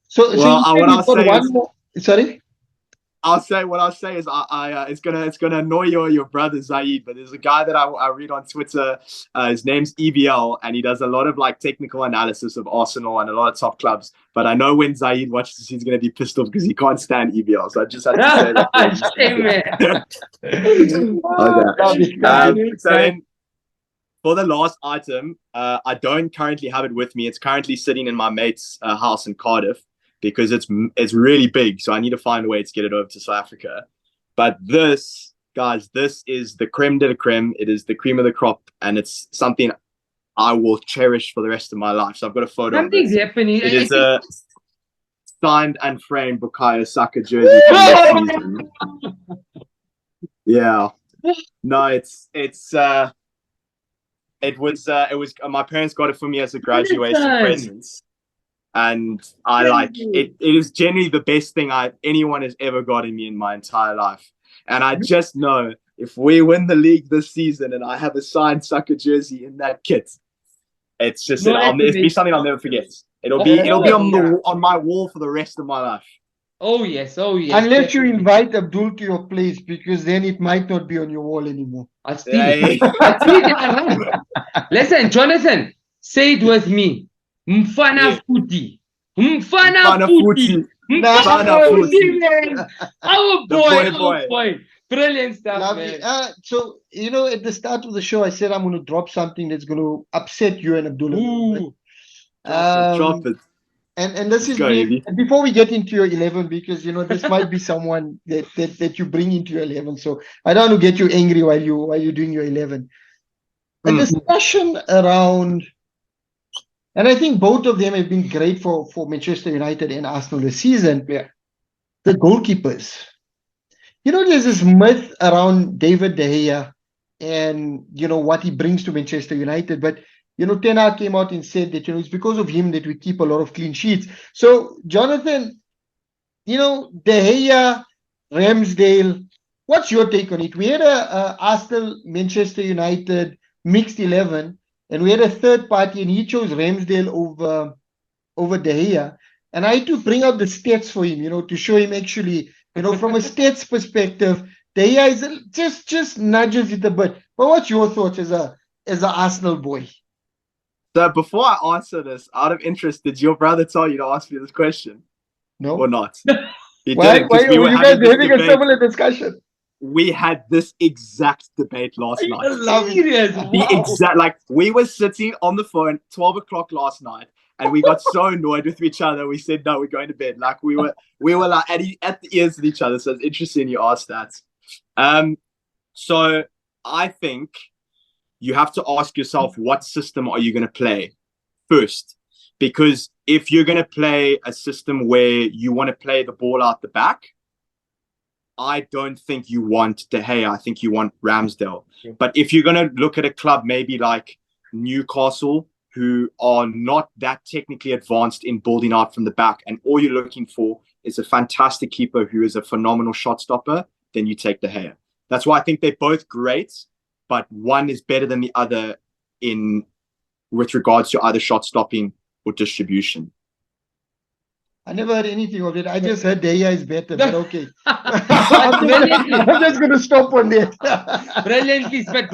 So one more. Sorry. What I'll say is it's gonna annoy your brother Zaid, but there's a guy that I read on Twitter. His name's EBL, and he does a lot of like technical analysis of Arsenal and a lot of top clubs. But I know when Zaid watches this, he's gonna be pissed off because he can't stand EBL. So I just had to say that. So then, for the last item, I don't currently have it with me. It's currently sitting in my mate's house in Cardiff, because it's really big, so I need to find a way to get it over to South Africa. But this, guys, this is the creme de la creme. It is the cream of the crop, and it's something I will cherish for the rest of my life. So I've got a photo of this. Happening. It is a signed and framed Bukayo Saka jersey from this season. Yeah. No, it was my parents got it for me as a graduation present. And I like it. It is genuinely the best thing anyone has ever gotten me in my entire life. And I just know if we win the league this season and I have a signed Saka jersey in that kit, it's just it'll be something I'll never forget. It'll be on my wall for the rest of my life. Oh yes. Unless you invite Abdul to your place, because then it might not be on your wall anymore. Listen, Jonathan, say it with me. Mfana Futi. Mfana Futi. Our boy. Brilliant stuff, lovely. Man. So, you know, at the start of the show, I said I'm going to drop something that's going to upset you and Abdullah. Drop it. And this Let's is go, me. Evie. And before we get into your 11, because this might be someone that you bring into your 11. So I don't want to get you angry while you're doing your 11. A discussion around, and I think both of them have been great for Manchester United and Arsenal this season. Yeah. The goalkeepers. There's this myth around David De Gea and what he brings to Manchester United, but Ten Hag came out and said that it's because of him that we keep a lot of clean sheets. So Jonathan, De Gea, Ramsdale, what's your take on it? We had a Arsenal Manchester United mixed 11, and we had a third party, and he chose Ramsdale over De Gea. And I had to bring out the stats for him, to show him actually, from a stats perspective, De Gea is just nudges it a bit. But what's your thoughts as an Arsenal boy? So before I answer this, out of interest, did your brother tell you to ask me this question No? or not? He Why didn't, because were we were you guys having this having a debate. similar discussion? We had this exact debate last I night. love it. Serious? The Wow. exact, like, we were sitting on the phone 12 o'clock last night, and we got so annoyed with each other. We said, no, we're going to bed. Like, we were like at the ears of each other. So it's interesting you asked that. So I think you have to ask yourself, what system are you going to play first? Because if you're going to play a system where you want to play the ball out the back, I don't think you want De Gea. I think you want Ramsdale. Yeah. But if you're going to look at a club maybe like Newcastle, who are not that technically advanced in building out from the back, and all you're looking for is a fantastic keeper who is a phenomenal shot stopper, then you take De Gea. That's why I think they're both great, but one is better than the other with regards to either shot stopping or distribution. I never heard anything of it. I just heard De Gea is better, but okay. Brilliantly. I'm just going to stop on that. Brilliantly said.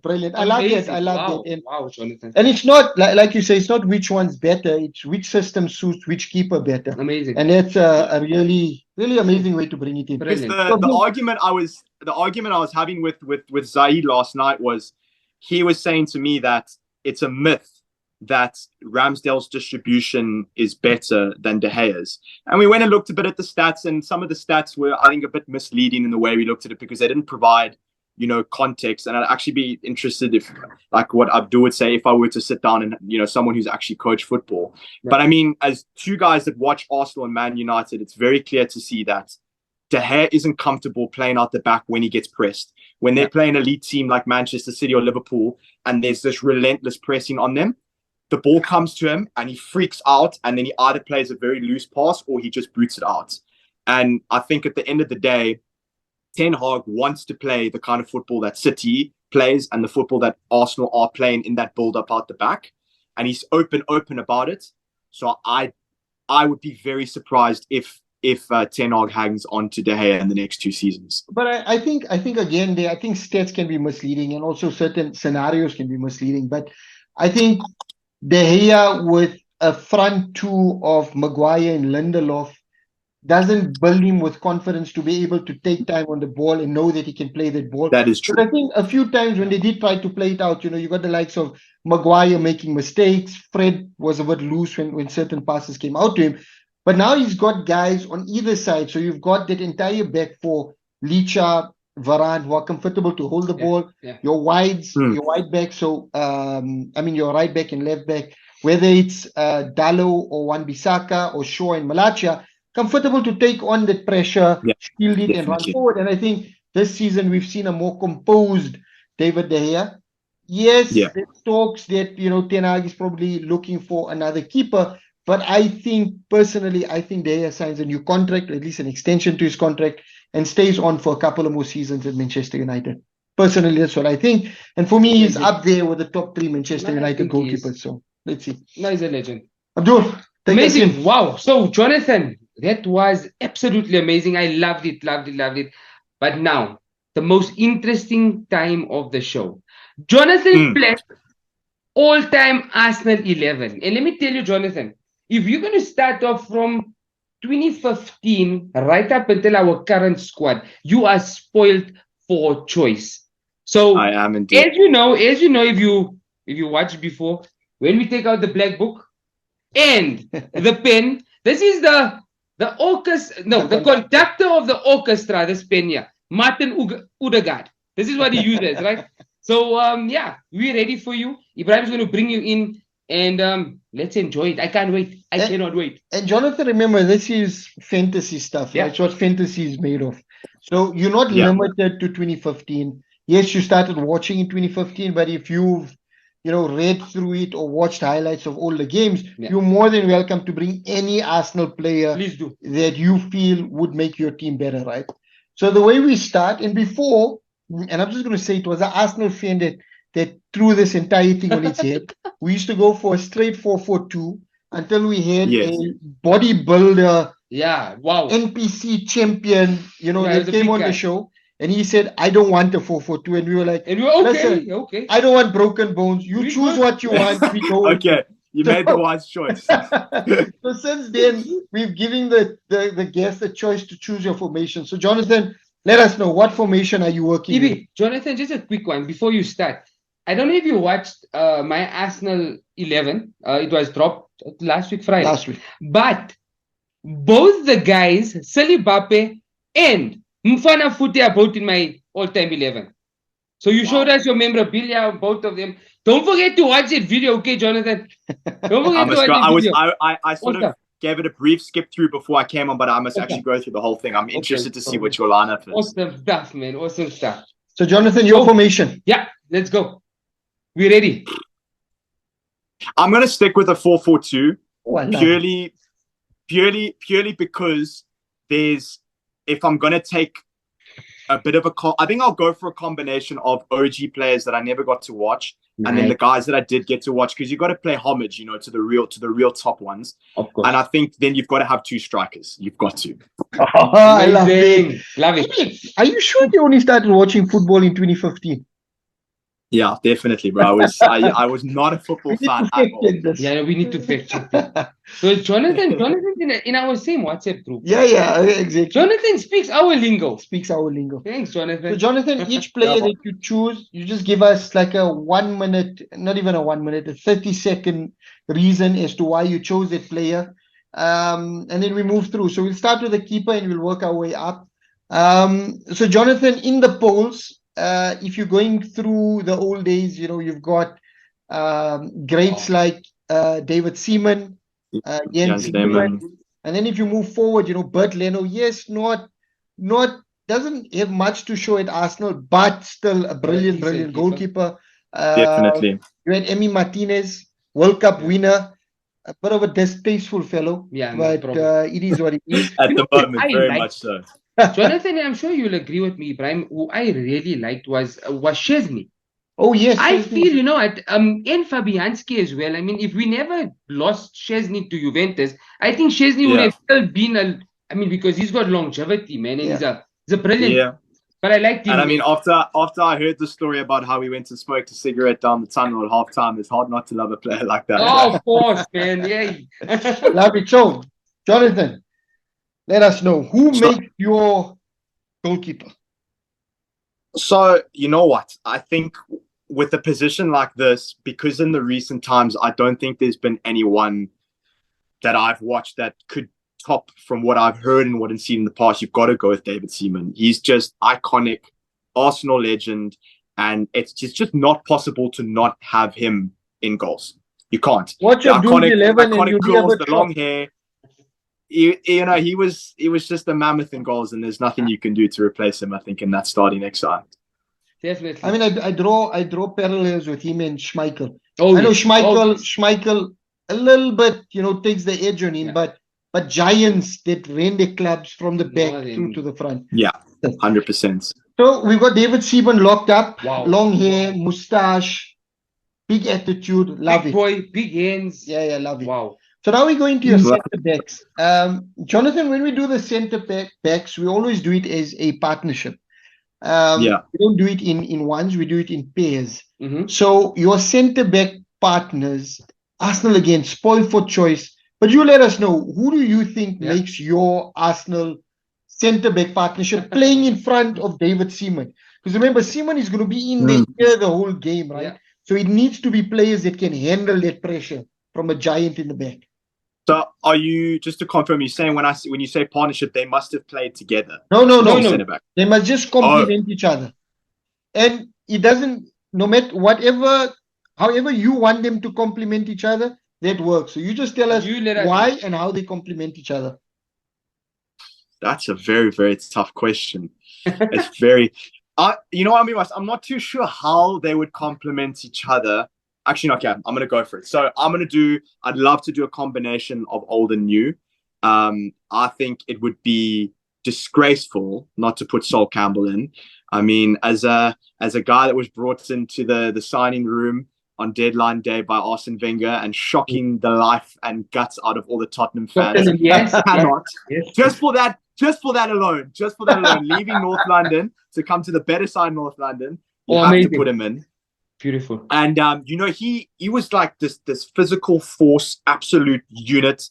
Brilliant. I love that. Amazing. I love Wow. that. And, Wow, Jonathan. and it's not, like you say, it's not which one's better. It's which system suits which keeper better. Amazing. And that's a really, really amazing way to bring it in. Because Brilliant. the argument I was having with Zaid last night was, he was saying to me that it's a myth that Ramsdale's distribution is better than De Gea's. And we went and looked a bit at the stats, and some of the stats were, I think, a bit misleading in the way we looked at it, because they didn't provide, context. And I'd actually be interested if, like what Abdul would say, if I were to sit down and, someone who's actually coached football. Right. But I mean, as two guys that watch Arsenal and Man United, it's very clear to see that De Gea isn't comfortable playing out the back when he gets pressed. When they play an elite team like Manchester City or Liverpool, and there's this relentless pressing on them, the ball comes to him and he freaks out, and then he either plays a very loose pass or he just boots it out. And I think at the end of the day, Ten Hag wants to play the kind of football that City plays and the football that Arsenal are playing in that build-up out the back. And he's open about it. So I would be very surprised if Ten Hag hangs on to De Gea in the next 2 seasons. But I think again, I think stats can be misleading, and also certain scenarios can be misleading. But I think De Gea with a front two of Maguire and Lindelof doesn't build him with confidence to be able to take time on the ball and know that he can play that ball. That is true. But I think a few times when they did try to play it out, you got the likes of Maguire making mistakes. Fred was a bit loose when certain passes came out to him. But now he's got guys on either side. So you've got that entire back four, Licha, Varane, who are comfortable to hold the ball. Yeah. Your wides, your wide back. So, your right back and left back, whether it's Dallo or Wan-Bissaka or Shaw and Malacia, comfortable to take on that pressure, shield it, and run forward. And I think this season we've seen a more composed David De Gea. Yes, there's talks that, Ten Hag is probably looking for another keeper. But I think, personally, De Gea signs a new contract, at least an extension to his contract, and stays on for a couple of more seasons at Manchester United. Personally, that's what I think. And for me, he's up there with the top 3 Manchester United goalkeepers. So let's see. No, he's a legend. Abdul, amazing. Wow. So, Jonathan, that was absolutely amazing. I loved it. But now, the most interesting time of the show. Jonathan Pletts, all-time Arsenal 11. And let me tell you, Jonathan, if you're going to start off from 2015 right up until our current squad, you are spoiled for choice. So I am indeed. As you know, if you watched before, when we take out the black book, and the pen. This is the orchestra. No, the conductor of the orchestra. This pen here, Martin Udegaard. This is what he uses, right? So yeah, we're ready for you. Ibrahim's going to bring you in, and let's enjoy it. I can't wait. I cannot wait. And Jonathan, remember, this is fantasy stuff, right? Yeah. It's what fantasy is made of. So you're not Yeah. limited to 2015. Yes, you started watching in 2015, but if you've read through it or watched highlights of all the games, Yeah. you're more than welcome to bring any Arsenal player Please do. that you feel would make your team better, right? So the way we start, and before, and I'm just going to say it was an Arsenal fan that threw this entire thing on its head. We used to go for a straight 4-4-2 until we had Yes. a bodybuilder, Yeah. Wow. NPC champion, Yeah, that he was a came big on guy. the show, and he said, I don't want a 4-4-2. And we were like, And we're okay. Listen, Okay. I don't want broken bones. You We choose good. what you want. We go with Okay, you made the wise choice. So since then, we've given the guest the choice to choose your formation. So Jonathan, let us know, what formation are you working with? EB, Jonathan, just a quick one before you start. I don't know if you watched my Arsenal 11. It was dropped last week, Friday. Last week. But both the guys, Salibape and Mfana Fute, are both in my all-time 11. So you showed us your memorabilia, both of them. Don't forget to watch that video, okay, Jonathan? Don't I forget to must watch go. that video. I sort Awesome. of gave it a brief skip through before I came on, but I must Okay. actually go through the whole thing. I'm interested to see Okay. what your lineup is. Awesome stuff, man. Awesome stuff. So Jonathan, your formation. Yeah, let's go. We ready? I'm going to stick with a 4-4-2 Oh, I love it. purely because if I'm going to take a bit of I think I'll go for a combination of OG players that I never got to watch, and then the guys that I did get to watch, because you've got to play homage, to the real top ones. Of course. And I think then you've got to have two strikers. You've got to. Oh, I love it. Amazing. Love it. Are you sure you only started watching football in 2015? Yeah, definitely, bro. I was not a football We need fan to at fact all. check this. Yeah, we need to fact check that. So Jonathan's in our same WhatsApp group. Yeah, exactly. Jonathan speaks our lingo. Speaks our lingo. Thanks, Jonathan. So Jonathan, each player that you choose, you just give us like a 1 minute, not even a 1 minute, a 30-second reason as to why you chose that player. And then we move through. So we'll start with the keeper and we'll work our way up. So Jonathan, in the polls, if you're going through the old days, you've got greats like David Seaman, Jens Lehmann. And then if you move forward, Bert Leno, yes, not doesn't have much to show at Arsenal, but still a brilliant goalkeeper. Definitely. You had Emi Martinez, World Cup winner, a bit of a distasteful fellow, Yeah, no but problem. it is what it is. At the moment, I very like- much so. Jonathan, I'm sure you'll agree with me, Ibrahim. Who I really liked was Szczesny. Oh yes, I Szczesny. feel, and Fabianski as well. I mean, if we never lost Szczesny to Juventus, I think Szczesny would Yeah. have still been because he's got longevity, man, and Yeah. he's a brilliant. Yeah. But I liked him. And I mean, after I heard the story about how he went and smoked a cigarette down the tunnel at halftime, it's hard not to love a player like that. Oh, of course, man. Yeah. Love it. So, Jonathan, let us know who makes your goalkeeper. So, you know what? I think with a position like this, because in the recent times, I don't think there's been anyone that I've watched that could top from what I've heard and what I've seen in the past. You've got to go with David Seaman. He's just iconic, Arsenal legend, and it's just not possible to not have him in goals. You can't. What's The your Doom 11 and iconic you'll be curls, able the to long hair. He was just a mammoth in goals, and there's nothing you can do to replace him, I think, in that starting exile. Definitely. I mean, I draw parallels with him and Schmeichel. Oh, I know yes. Schmeichel a little bit, takes the edge on him, Yeah. but giants that ran their clubs from the back No, they- through to the front. Yeah, 100%. So we've got David Seaman locked up, Wow. long hair, mustache, big attitude, love Big it. boy, big hands. Yeah, love it. Wow. So now we go into your Right. centre backs. Jonathan, when we do the centre backs, we always do it as a partnership. Yeah. We don't do it in ones, we do it in pairs. Mm-hmm. So your centre back partners, Arsenal again, spoiled for choice. But you let us know, who do you think Yeah. makes your Arsenal centre back partnership playing in front of David Seaman? Because remember, Seaman is going to be in the whole game, right? Yeah. So it needs to be players that can handle that pressure from a giant in the back. So are you, just to confirm, you're saying when you say partnership, they must have played together? No, no, The no, two no. centre-back. They must just complement each other. And it doesn't, no matter whatever, however you want them to complement each other, that works. So you just tell us You let us why know. and how they complement each other. That's a very, very tough question. It's very, you know what I mean? I'm not too sure how they would complement each other. Actually, not yet. I'm going to go for it. So I'd love to do a combination of old and new. I think it would be disgraceful not to put Sol Campbell in. I mean, as a guy that was brought into the signing room on deadline day by Arsene Wenger and shocking the life and guts out of all the Tottenham fans, Yes, cannot. yes. Just for that alone, leaving North London to come to the better side North London, you have amazing. to put him in. Beautiful. And he was like this physical force, absolute unit.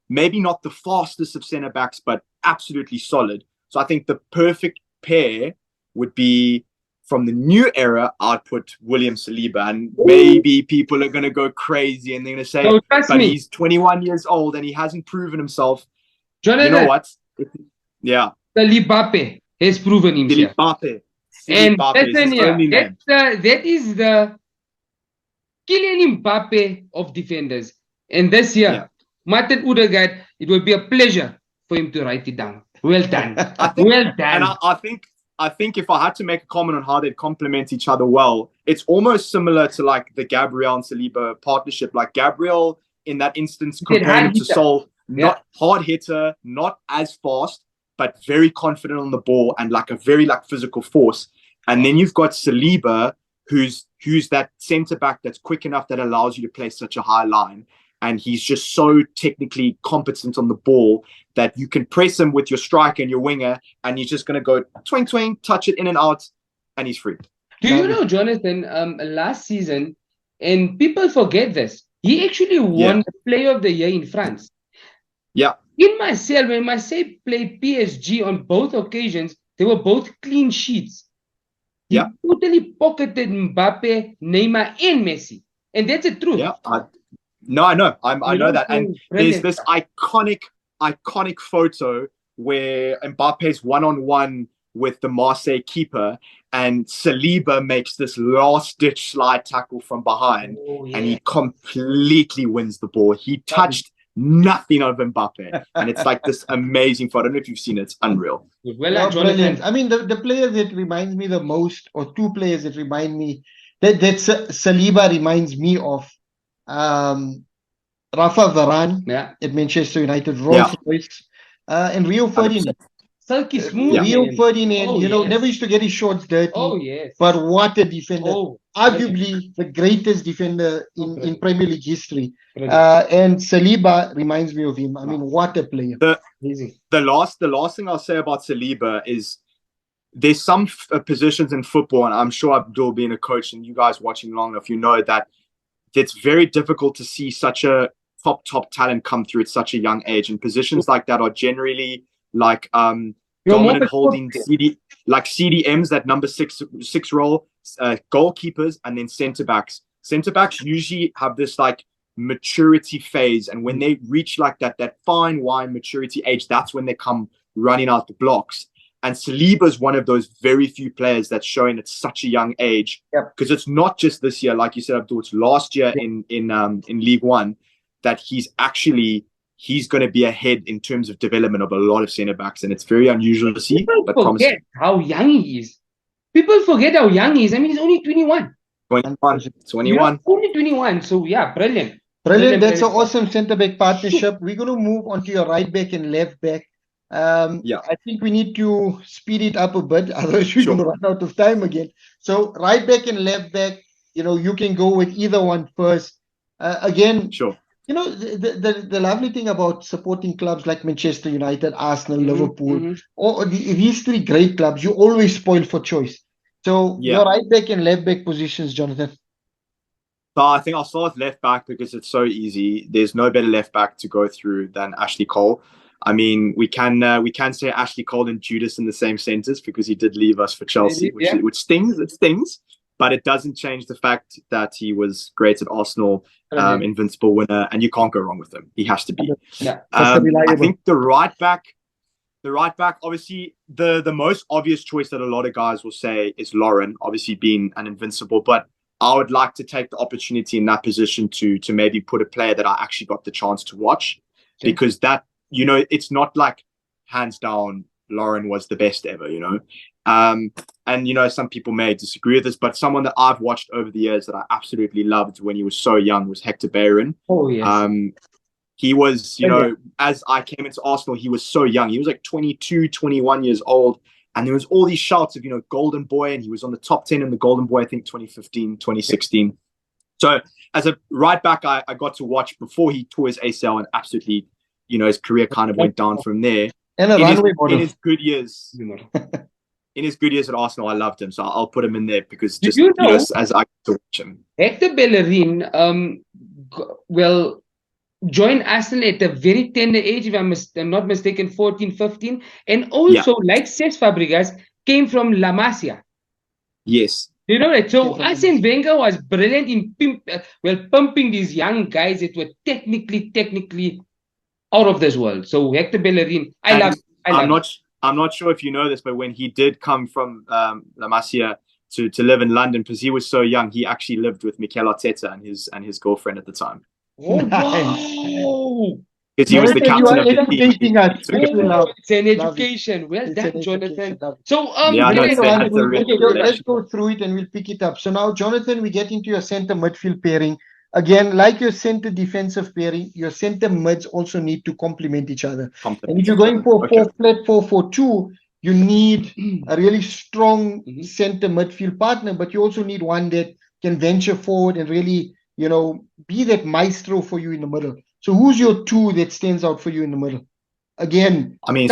Maybe not the fastest of centre backs, but absolutely solid. So I think the perfect pair would be, from the new era, I'd put William Saliba. And maybe people are going to go crazy and they're going to say, No, trust but me. he's 21 years old and he hasn't proven himself. Jonathan, You know what? Yeah. Saliba has proven himself. And listen here, that is the Kylian Mbappe of defenders. And this year, Martin Odegaard, it will be a pleasure for him to write it down. Well done. Well done. And I think if I had to make a comment on how they'd complement each other well, it's almost similar to like the Gabriel and Saliba partnership. Like Gabriel, in that instance, comparing to Sol, not hard hitter, not as fast, but very confident on the ball and like a very physical force. And then you've got Saliba, who's that centre back that's quick enough that allows you to play such a high line. And he's just so technically competent on the ball that you can press him with your striker and your winger, and he's just going to go twing, twing, touch it in and out, and he's free. Do you know, Jonathan, last season, and people forget this, he actually won the Player of the Year in France. Yeah. In Marseille, when Marseille played PSG on both occasions, they were both clean sheets. He totally pocketed Mbappe, Neymar, and Messi. And that's the truth. Yeah. I know. I know that. And there's this iconic photo where Mbappe's one-on-one with the Marseille keeper, and Saliba makes this last-ditch slide tackle from behind, and he completely wins the ball. He touched nothing of Mbappe, and it's like this amazing photo. I don't know if you've seen it. It's unreal. Well, brilliant. I mean, the player that reminds me the most, or two players that remind me, that Saliba reminds me of, Rafa Varane at Manchester United, Rolls Royce, and Rio Ferdinand. Silky smooth. Rio Ferdinand, never used to get his shorts dirty. Oh, yes. But what a defender. Arguably the greatest defender in Premier League history. And Saliba reminds me of him. I mean, what a player. The last thing I'll say about Saliba is there's some positions in football, and I'm sure Abdul, being a coach and you guys watching long enough, you know that it's very difficult to see such a top talent come through at such a young age. And positions like that are generally like dominant holding CDMs, that number six role, goalkeepers, and then centre backs. Centre backs usually have this like maturity phase, and when they reach like that fine wine maturity age, that's when they come running out the blocks. And Saliba is one of those very few players that's showing at such a young age, because it's not just this year, like you said, Abdul, it's last year in League One that he's going to be ahead in terms of development of a lot of centre backs, and it's very unusual to see. People forget how young he is. People forget how young he is. I mean, he's only 21. 21. Only 21. So yeah, brilliant. Brilliant. That's an awesome centre back partnership. We're going to move on to your right back and left back. I think we need to speed it up a bit, otherwise we're going to run out of time again. So right back and left back, you can go with either one first. Again, the lovely thing about supporting clubs like Manchester United, Arsenal, Liverpool, or these three great clubs, you always spoil for choice. So your right back and left back positions, Jonathan. So I think I'll start with left back because it's so easy. There's no better left back to go through than Ashley Cole. I mean, we can say Ashley Cole and Judas in the same sentence because he did leave us for Chelsea, which stings. It stings. but it doesn't change the fact that he was great at Arsenal, invincible winner, and you can't go wrong with him. He has to be. Yeah. I think the right back, obviously, the most obvious choice that a lot of guys will say is Lauren, obviously being an invincible, but I would like to take the opportunity in that position to maybe put a player that I actually got the chance to watch, because that, it's not like hands down Lauren was the best ever, and some people may disagree with this, but someone that I've watched over the years that I absolutely loved when he was so young was Hector Bellerin. Oh yes. He was, as I came into Arsenal, he was so young. He was like 22, 21 years old. And there was all these shouts of, Golden Boy, and he was on the top 10 in the Golden Boy, I think 2015, 2016. So as a right back, I got to watch before he tore his ACL, and absolutely, his career kind of went down from there. And in his good years, at Arsenal, I loved him. So I'll put him in there because just, as I got to watch him. Hector Bellerin, joined Arsenal at a very tender age, if I'm not mistaken, 14, 15. And also, like Cesc Fabregas, came from La Masia. Yes. You know that? So Arsene Wenger was brilliant in pumping these young guys that were technically out of this world. So Hector Bellerin, I'm not sure if you know this, but when he did come from La Masia to live in London, because he was so young, he actually lived with Mikel Arteta and his girlfriend at the time. Oh, wow. Because he was the captain of the team. It's an education. Well done, Jonathan. So, let's go through it and we'll pick it up. So now, Jonathan, we get into your center midfield pairing. Again, like your center defensive pairing, your center mids also need to complement each other. And if you're going for a 4-4-2, you need a really strong center midfield partner, but you also need one that can venture forward and really, be that maestro for you in the middle. So who's your two that stands out for you in the middle? Again, obvious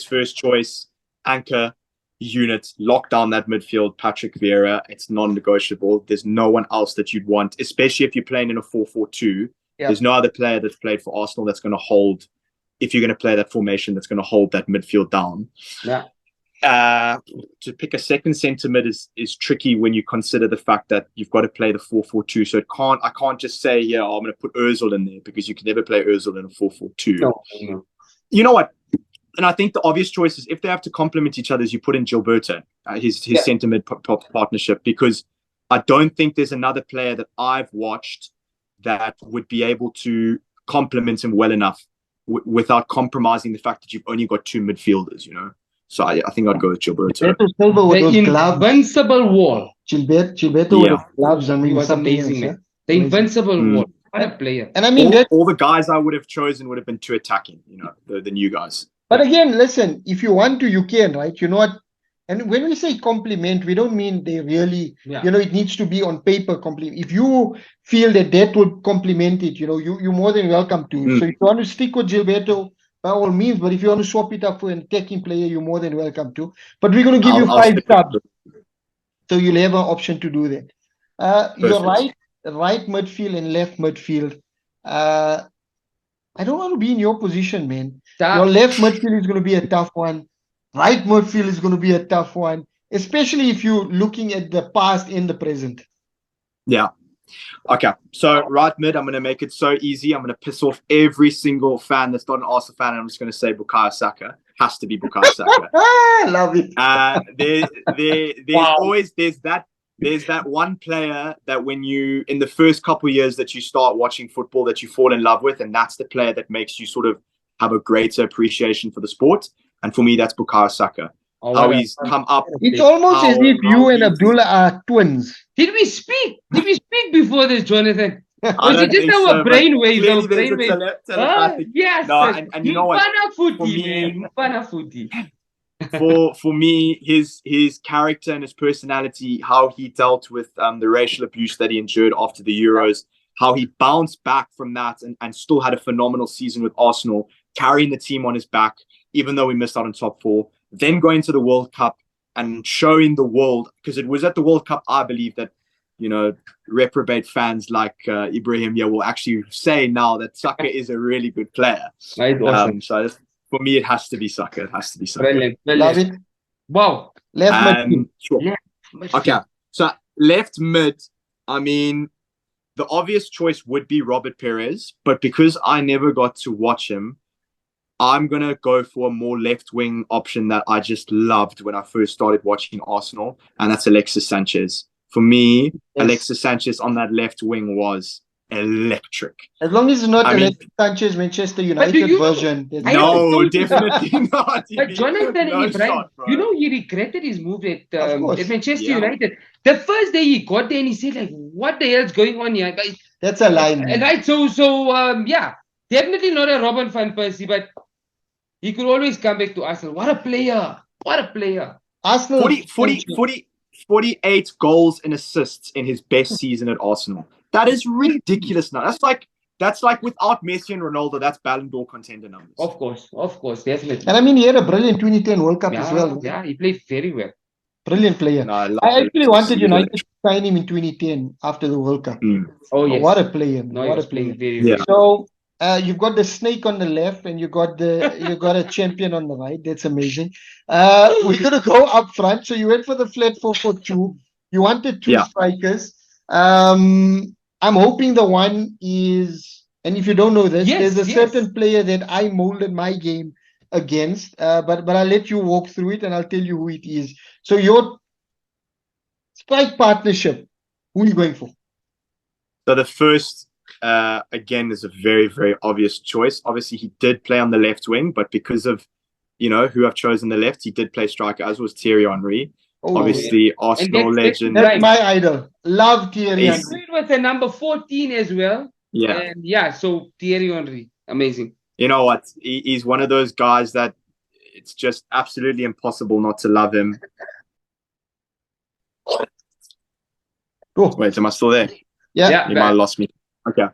first choice, anchor, unit, lock down that midfield, Patrick Vieira. It's non-negotiable. There's no one else that you'd want, especially if you're playing in a 4-4-2. There's no other player that's played for Arsenal that's going to hold, if you're going to play that formation, that's going to hold that midfield down. Yeah. To pick a second centre mid is tricky when you consider the fact that you've got to play the 4-4-2. So I can't just say, I'm going to put Ozil in there, because you can never play Ozil in a 4-4-2. No. You know what? And I think the obvious choice is, if they have to complement each other, is you put in Gilberto, his centre mid partnership, because I don't think there's another player that I've watched that would be able to complement him well enough without compromising the fact that you've only got two midfielders, So I think I'd go with Gilberto. The invincible wall. Gilberto with gloves. I mean, he was amazing, man. The invincible wall. What a player. And I mean, all the guys I would have chosen would have been too attacking, the new guys. But again, listen, if you want to, you can, right? You know what? And when we say compliment, we don't mean they really, it needs to be on paper compliment. If you feel that would complement it, you're more than welcome to. So if you want to stick with Gilberto, by all means, but if you want to swap it up for an attacking player, you're more than welcome to. But we're going to give you 5 subs. So you'll have an option to do that. Your right midfield and left midfield. I don't want to be in your position, man. Your left midfield is going to be a tough one. Right midfield is going to be a tough one, especially if you're looking at the past and the present. Yeah. Okay. So right mid, I'm going to make it so easy. I'm going to piss off every single fan that's not an Arsenal fan, and I'm just going to say Bukayo Saka. Has to be Bukayo Saka. I love it. There's that one player that when you, in the first couple of years that you start watching football, that you fall in love with, and that's the player that makes you sort of have a greater appreciation for the sport. And for me, that's Bukayo Saka. How he's come up. It's almost as if you and Abdullah are twins. Did we speak before this, Jonathan? Was it just our brainwaves? Yes. No, and you know what? For me, his character and his personality, how he dealt with the racial abuse that he endured after the Euros, how he bounced back from that and still had a phenomenal season with Arsenal, carrying the team on his back, even though we missed out on top 4, then going to the World Cup and showing the world, because it was at the World Cup, I believe, that, reprobate fans like Ibrahim will actually say now that Saka is a really good player. Awesome. So for me, it has to be Saka. It has to be Saka. Brilliant. Love it. Wow. Left midfield. Sure. Okay, so left mid, I mean, the obvious choice would be Robert Perez, but because I never got to watch him, I'm going to go for a more left-wing option that I just loved when I first started watching Arsenal, and that's Alexis Sanchez. For me, Yes. Alexis Sanchez on that left wing was electric. As long as it's not I mean- Alexis Sanchez Manchester United do you know- version. I haven't No, told you. definitely not. But Jonathan No and Ibrahim, shot, bro. you know, he regretted his move at course. Manchester Yeah. United. The first day he got there and he said, like, what the hell's going on here? But, That's a lie, man. right, yeah, definitely not a Robin van Persie, but he could always come back to Arsenal. What a player. What a player. Arsenal 48 goals and assists in his best season at Arsenal. That is ridiculous now. That's like without Messi and Ronaldo, that's Ballon d'Or contender numbers. Of course, definitely. And I mean, he had a brilliant 2010 World Cup as well. Yeah, he played very well. Brilliant player. No, I love I actually Alexis. wanted He's United electric. to sign him in 2010 after the World Cup. Oh, yes. What a player, man. No, he What was a player. playing very Yeah. well. So you've got the snake on the left and you got a champion on the right. That's amazing. We're gonna go up front. So you went for the flat 4-4-2. You wanted two strikers. I'm hoping the one is, and if you don't know this, Yes, there's a yes. certain player that I molded my game against. But I'll let you walk through it and I'll tell you who it is. So your strike partnership, who are you going for? So the first, again, is a very, very obvious choice. Obviously, he did play on the left wing, but because of, who I've chosen the left, he did play striker, as was Thierry Henry. Oh, Obviously, Arsenal that's legend. that's right. my idol. Love Thierry He's- Henry. Played with the number 14 as well. Yeah. And yeah, so Thierry Henry. Amazing. You know what? He's one of those guys that it's just absolutely impossible not to love him. Cool. Wait, am I still there? Yeah. You might have lost me. Okay.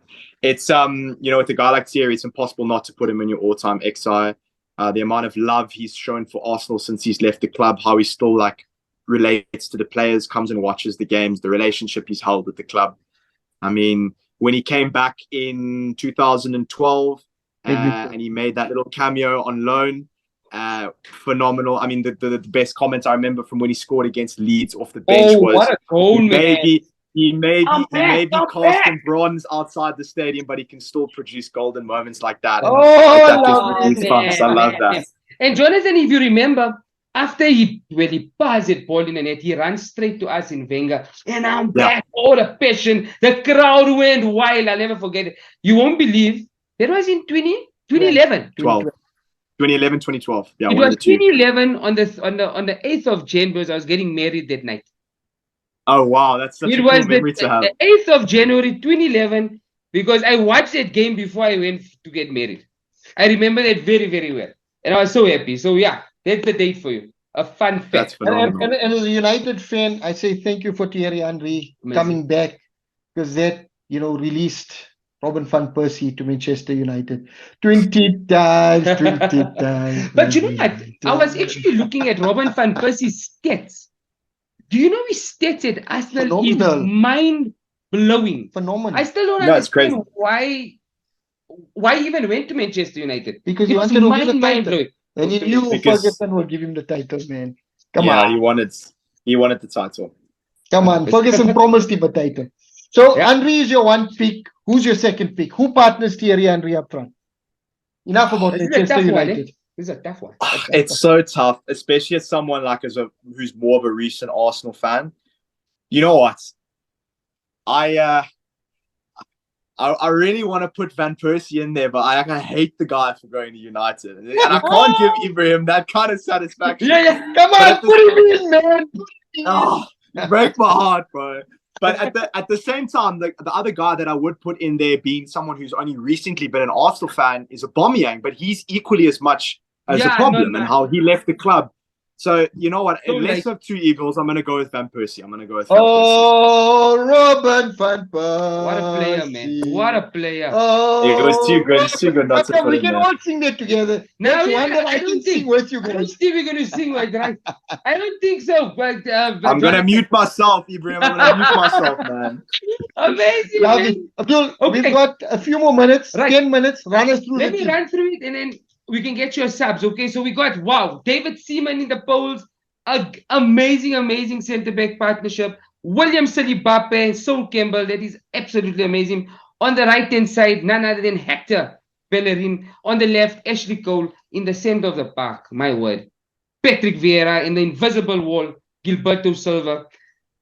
It's with a guy like Thierry, it's impossible not to put him in your all-time XI. The amount of love he's shown for Arsenal since he's left the club, how he still relates to the players, comes and watches the games, the relationship he's held with the club. I mean, when he came back in 2012 and he made that little cameo on loan, phenomenal. I mean, the best comment I remember from when he scored against Leeds off the bench was what a goal, man. he may I'm be back. cast in bronze outside the stadium, but he can still produce golden moments like that. And Oh, that love gives me goosebumps. I love that. And Jonathan, if you remember, after he passed it ball in the net, he ran straight to us in Wenger. And I'm back. All the passion. The crowd went wild. I'll never forget it. You won't believe. That was in 2011. 2011, 2012. Yeah, It one of was the two. 2011 on the 8th of January because I was getting married that night. Oh, wow. That's such a cool memory to have. The 8th of January 2011 because I watched that game before I went to get married. I remember that very, very well. And I was so happy. So, yeah, that's the date for you. A fun fact. That's phenomenal. And as a United fan, I say thank you for Thierry Henry coming back because that, released Robin van Persie to Manchester United 20 times. But you know what? I was actually looking at Robin van Persie's stats. Do you know his stats at Arsenal is mind-blowing? Phenomenal. I still don't understand why he even went to Manchester United. Because he wanted to win the title. And he knew Because- Ferguson would give him the title, man. Come Yeah, on. he wanted the title. Come on. Ferguson promised him a title. So, Henry is your one pick. Who's your second pick? Who partners Thierry Henry up front? Enough about This is a Manchester tough one, United. This is a tough one. It's so tough, especially as someone who's more of a recent Arsenal fan. You know what? I really want to put Van Persie in there, but I hate the guy for going to United, and I can't give Ibrahim that kind of satisfaction. Yeah. Come on, put him in, man. Oh, you break my heart, bro. But at the same time, the other guy that I would put in there, being someone who's only recently been an Arsenal fan, is Aubameyang, but he's equally as much as a problem and how he left the club. So, you know what? Less of two evils, I'm going to go with Van Persie. Oh, Robin van Persie. What a player, man. What a player. Oh, it was too good. It's too good not to put we in can there. all sing that together. Now, That's one that I can sing with you I don't guys. think we're going to sing like that. I don't think so. But I'm going to mute myself, Ibrahim. I'm going to mute myself, man. Amazing. Love Man. it. Abdul, Okay. we've got a few more minutes, Right. 10 minutes. Run us through Let the me team. run through it and then we can get your subs. Okay, so we got David Seaman in the polls. Amazing centre-back partnership. William Saliba, Sol Campbell, that is absolutely amazing. On the right-hand side, none other than Hector Bellerin. On the left, Ashley Cole. In the center of the park, my word, Patrick Vieira. In the invisible wall, Gilberto Silva.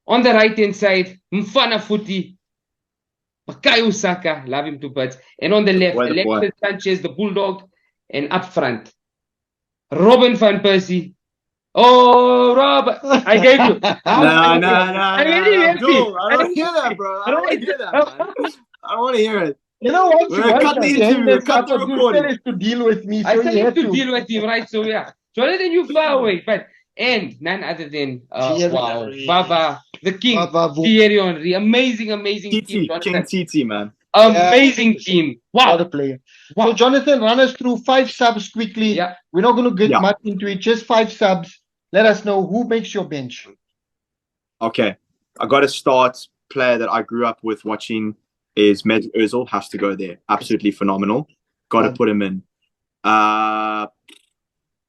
On the right-hand side, Mfana Futi, Bukayo Saka, love him to bits. And on the left, The boy. Alexis Sanchez, the Bulldog. And up front, Robin van Persie. Oh, Rob, I gave you. Nah, I'm really happy. Abdul, I don't hear that, bro. I don't want to hear that, man. I don't want to hear it. You know what? We're gonna cut the interview. We're cut the recording. Is to deal with me, I so still you have have to deal with him, right? So yeah, Jonathan, you far away, but and none other than Thierry wow, Henry. Baba, the king, Baba, Thierry Henry, amazing team, TT, Jonathan. King TT, man. Amazing team. Wow. What a player. Wow. So, Jonathan, run us through 5 subs quickly. Yeah. We're not going to get Yeah. much into it, just 5 subs. Let us know who makes your bench. Okay, I got to start. Player that I grew up with watching is Mesut Ozil. Has to go there. Absolutely phenomenal. Got to put him in.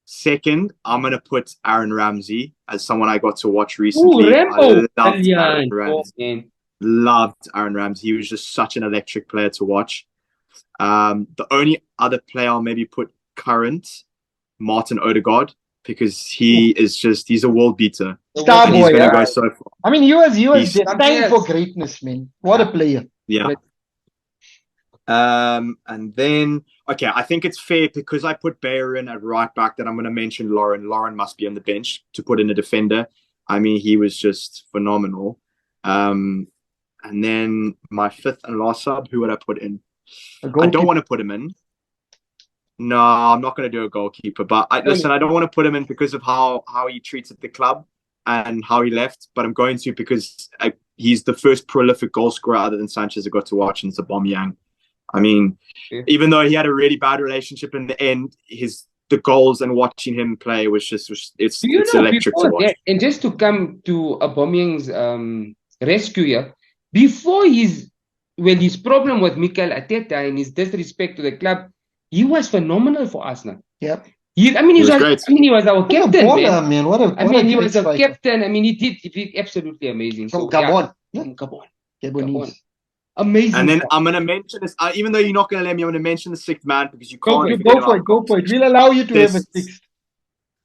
Second, I'm gonna put Aaron Ramsey as someone I got to watch recently. Ooh, Rambo. I loved Aaron Brilliant. Ramsey. Oh, man. Loved Aaron Ramsey. He was just such an electric player to watch. The only other player I'll maybe put current, Martin Odegaard, because he's a world beater. Star And he's boy. gonna Yeah? go so far. I mean, he was He's- destined for greatness, man. What a player. Yeah. And then I think it's fair because I put Bayer in at right back that I'm going to mention Lauren. Lauren must be on the bench to put in a defender. I mean, he was just phenomenal. And then my fifth and last sub, who would I put in? I don't want to put him in. No, I'm not going to do a goalkeeper. But I don't want to put him in because of how he treated the club and how he left. But I'm going to because he's the first prolific goal scorer other than Sanchez I got to watch, and it's Aubameyang. I mean, even though he had a really bad relationship in the end, the goals and watching him play was it's electric to watch. And just to come to Aubameyang's rescue here, before his problem with Mikel Arteta and his disrespect to the club, he was phenomenal for Arsenal. Yep. He was our captain, baller, man. He was a captain. I mean, he did absolutely amazing. From Gabon. Gabon. Amazing. And then I'm going to mention this, even though you're not going to let me, I'm going to mention the sixth man because you can't. Go for it. We'll allow you to have a sixth.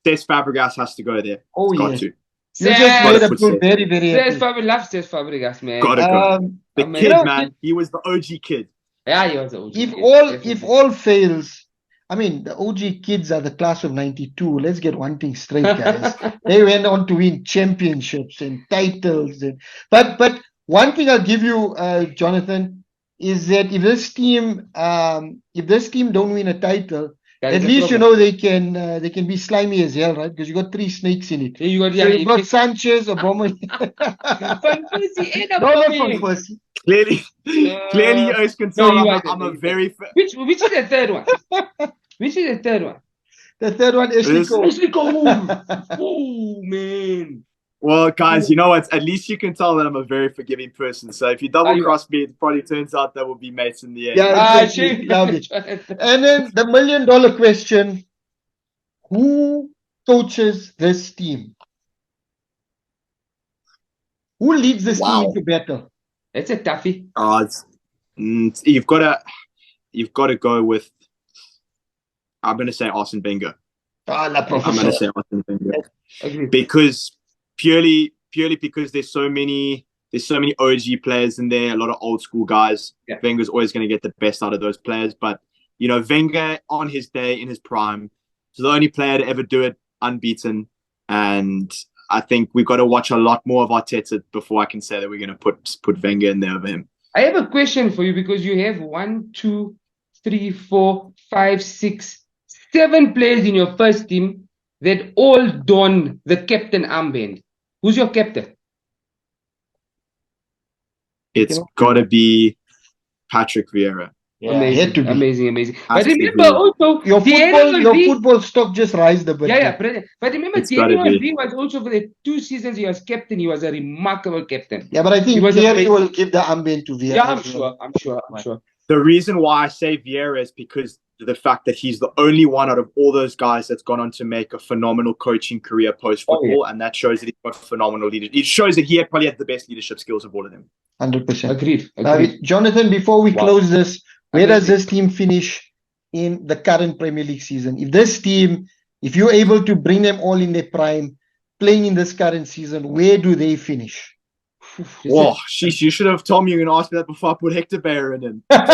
Cesc Fabregas has to go there. Oh, yeah. You just made a pool very, very happy. Cesc Fabregas, man. Gotta go. The kid, man. He was the OG kid. Yeah, he was the OG If all fails, I mean, the OG kids are the class of 92. Let's get one thing straight, guys. They went on to win championships and titles. But one thing I'll give you, Jonathan, is that if this team don't win a title, at least they can be slimy as hell, right? Because you got 3 snakes in it. You've got Sanchez, Obama. Clearly, you guys can tell I'm a very. Which is the third one? Which is the third one? The third one is Ashley Cole. Oh man. Well, guys, you know what? At least you can tell that I'm a very forgiving person. So if you double cross me, it probably turns out that we'll be mates in the end. Yeah, and then the $1 million question: who coaches this team? Who leads this team to battle? It's a toughie. You've got to go with. I'm going to say Arsene Wenger. I'm going to say Arsene Wenger because purely because there's so many OG players in there, a lot of old school guys. Yeah. Wenger's always going to get the best out of those players. But Wenger on his day in his prime was the only player to ever do it unbeaten, and I think we've got to watch a lot more of Arteta before I can say that we're going to put Wenger in there over him. I have a question for you because you have 1, 2, 3, 4, 5, 6, 7 players in your first team that all don the captain armband. Who's your captain? It's got to be Patrick Vieira. Yeah, amazing. But remember also your football stock just rised a bit. Yeah, brilliant. But remember, Thierry Henry was also for the 2 seasons he was captain. He was a remarkable captain. Yeah, but I think Thierry will give the armband to Vieira. Yeah, I'm sure. The reason why I say Vieira is because the fact that he's the only one out of all those guys that's gone on to make a phenomenal coaching career post-football, and that shows that he's got phenomenal leadership. It shows that he probably had the best leadership skills of all of them. 100%. Agreed. Jonathan, before we Wow. close this, where does this team finish in the current Premier League season? If this team, if you're able to bring them all in their prime, playing in this current season, where do they finish? Whoa, sheesh, you should have told me you were going to ask me that before I put Hector Bellerin in. No,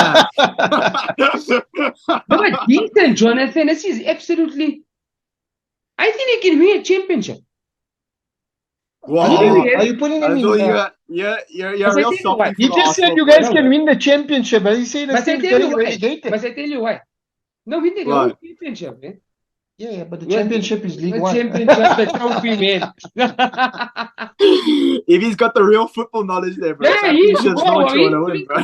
but decent, Jonathan. This is absolutely. I think he can win a championship. Wow. Are you putting him in? You're real soft. He just said you guys can win the championship, but he said this Must I team is tell you getting why? relegated. Must I tell you why? No, we did Why? the championship, man. Yeah, but the championship is League The One. championship, the trophy, man. If he's got the real football knowledge there, bro. Yeah, he's Championship's not what you want to win, bro.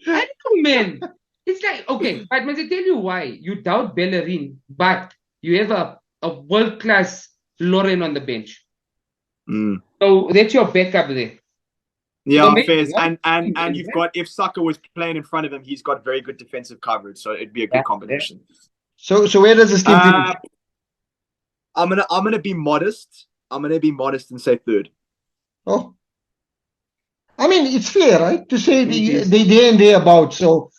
I know, man. It's like, okay, but must I tell you why? You doubt Bellerin, but you have a world-class Lauren on the bench. Mm. So that's your backup there. Yeah, So maybe, Fairs. yeah. And you've got, if Saka was playing in front of him, he's got very good defensive coverage, so it'd be a good combination. So where does this team finish? I'm gonna be modest. I'm gonna be modest and say third. Oh, I mean, it's fair, right? To say It they there and thereabouts. So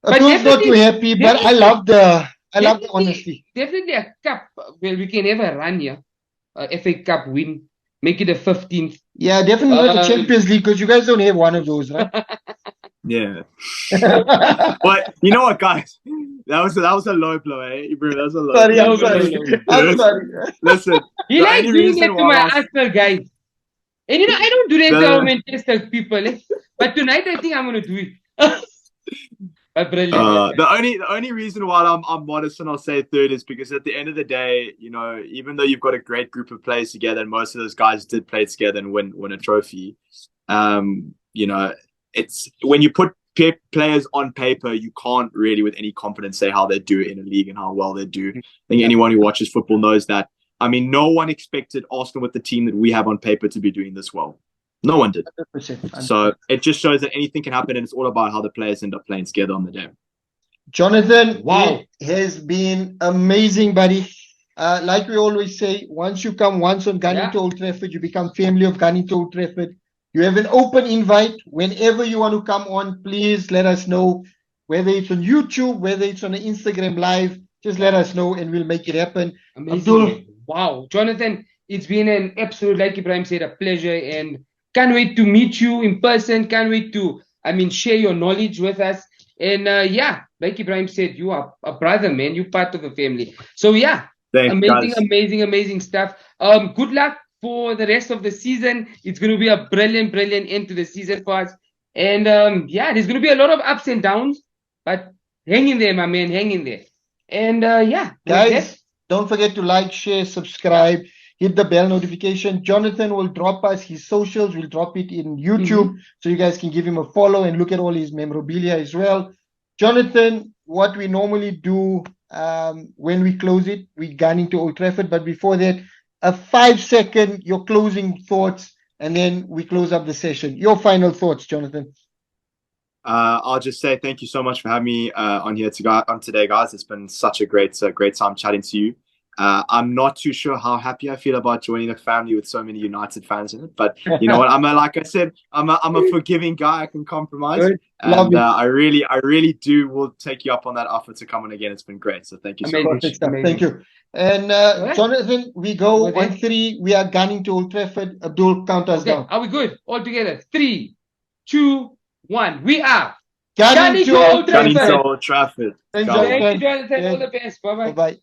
But Abdul's not too definitely- happy, but I love the Definitely- honesty. Definitely a cup. Well, we can have a run here. FA Cup win. Make it a 15th. Yeah, definitely not the Champions League because you guys don't have one of those, right? Yeah. But you know what, guys? That was a low blow, eh? Bro, that was a low Sorry, blow. I'm sorry. no. I'm sorry. Listen, He The likes only doing reason that to why my I was- Arsenal guys. And you know, I don't do that No, to no. our Manchester people. Eh? But tonight, I think I'm going to do it. Brilliant. the only reason why I'm modest and I'll say third is because at the end of the day, you know, even though you've got a great group of players together and most of those guys did play together and win a trophy, you know, it's when you put players on paper, you can't really with any confidence say how they do in a league and how well they do. I think anyone who watches football knows that. I mean, no one expected Arsenal with the team that we have on paper to be doing this well. No one did. 100%. So it just shows that anything can happen and it's all about how the players end up playing together on the day. Jonathan, Wow. it has been amazing, buddy. Like we always say, once you come once on Gunning to Old Trafford, you become family of Gunning to Old Trafford. You have an open invite. Whenever you want to come on, please let us know. Whether it's on YouTube, whether it's on an Instagram Live, just let us know and we'll make it happen. Amazing. Abdul. Wow. Jonathan, it's been an absolute, like Ibrahim said, a pleasure. And can't wait to meet you in person. Can't wait to, share your knowledge with us. And like Ibrahim said, you are a brother, man. You're part of the family. So Thanks, guys. amazing stuff. Good luck for the rest of the season. It's going to be a brilliant end to the season for us. And there's going to be a lot of ups and downs, but hang in there, my man, hang in there. And Guys, don't forget to like, share, subscribe, hit the bell notification. Jonathan will drop us his socials. We'll drop it in YouTube so you guys can give him a follow and look at all his memorabilia as well. Jonathan, what we normally do when we close it, we gun into Old Trafford. But before that, a 5-second, your closing thoughts, and then we close up the session. Your final thoughts, Jonathan. I'll just say thank you so much for having me on today, guys. It's been such a great time chatting to you. I'm not too sure how happy I feel about joining a family with so many United fans in it, but you know what? Like I said, I'm a forgiving guy. I can compromise, and I really will take you up on that offer to come on again. It's been great, so thank you so much. Thank you. And Jonathan, we go on 3. We are gunning to Old Trafford. Abdul, count us down. Are we good? All together. 3, 2, 1. We are gunning to Old Gunning to Old Trafford. Thank you, Jonathan. All the best. Bye-bye. Bye-bye.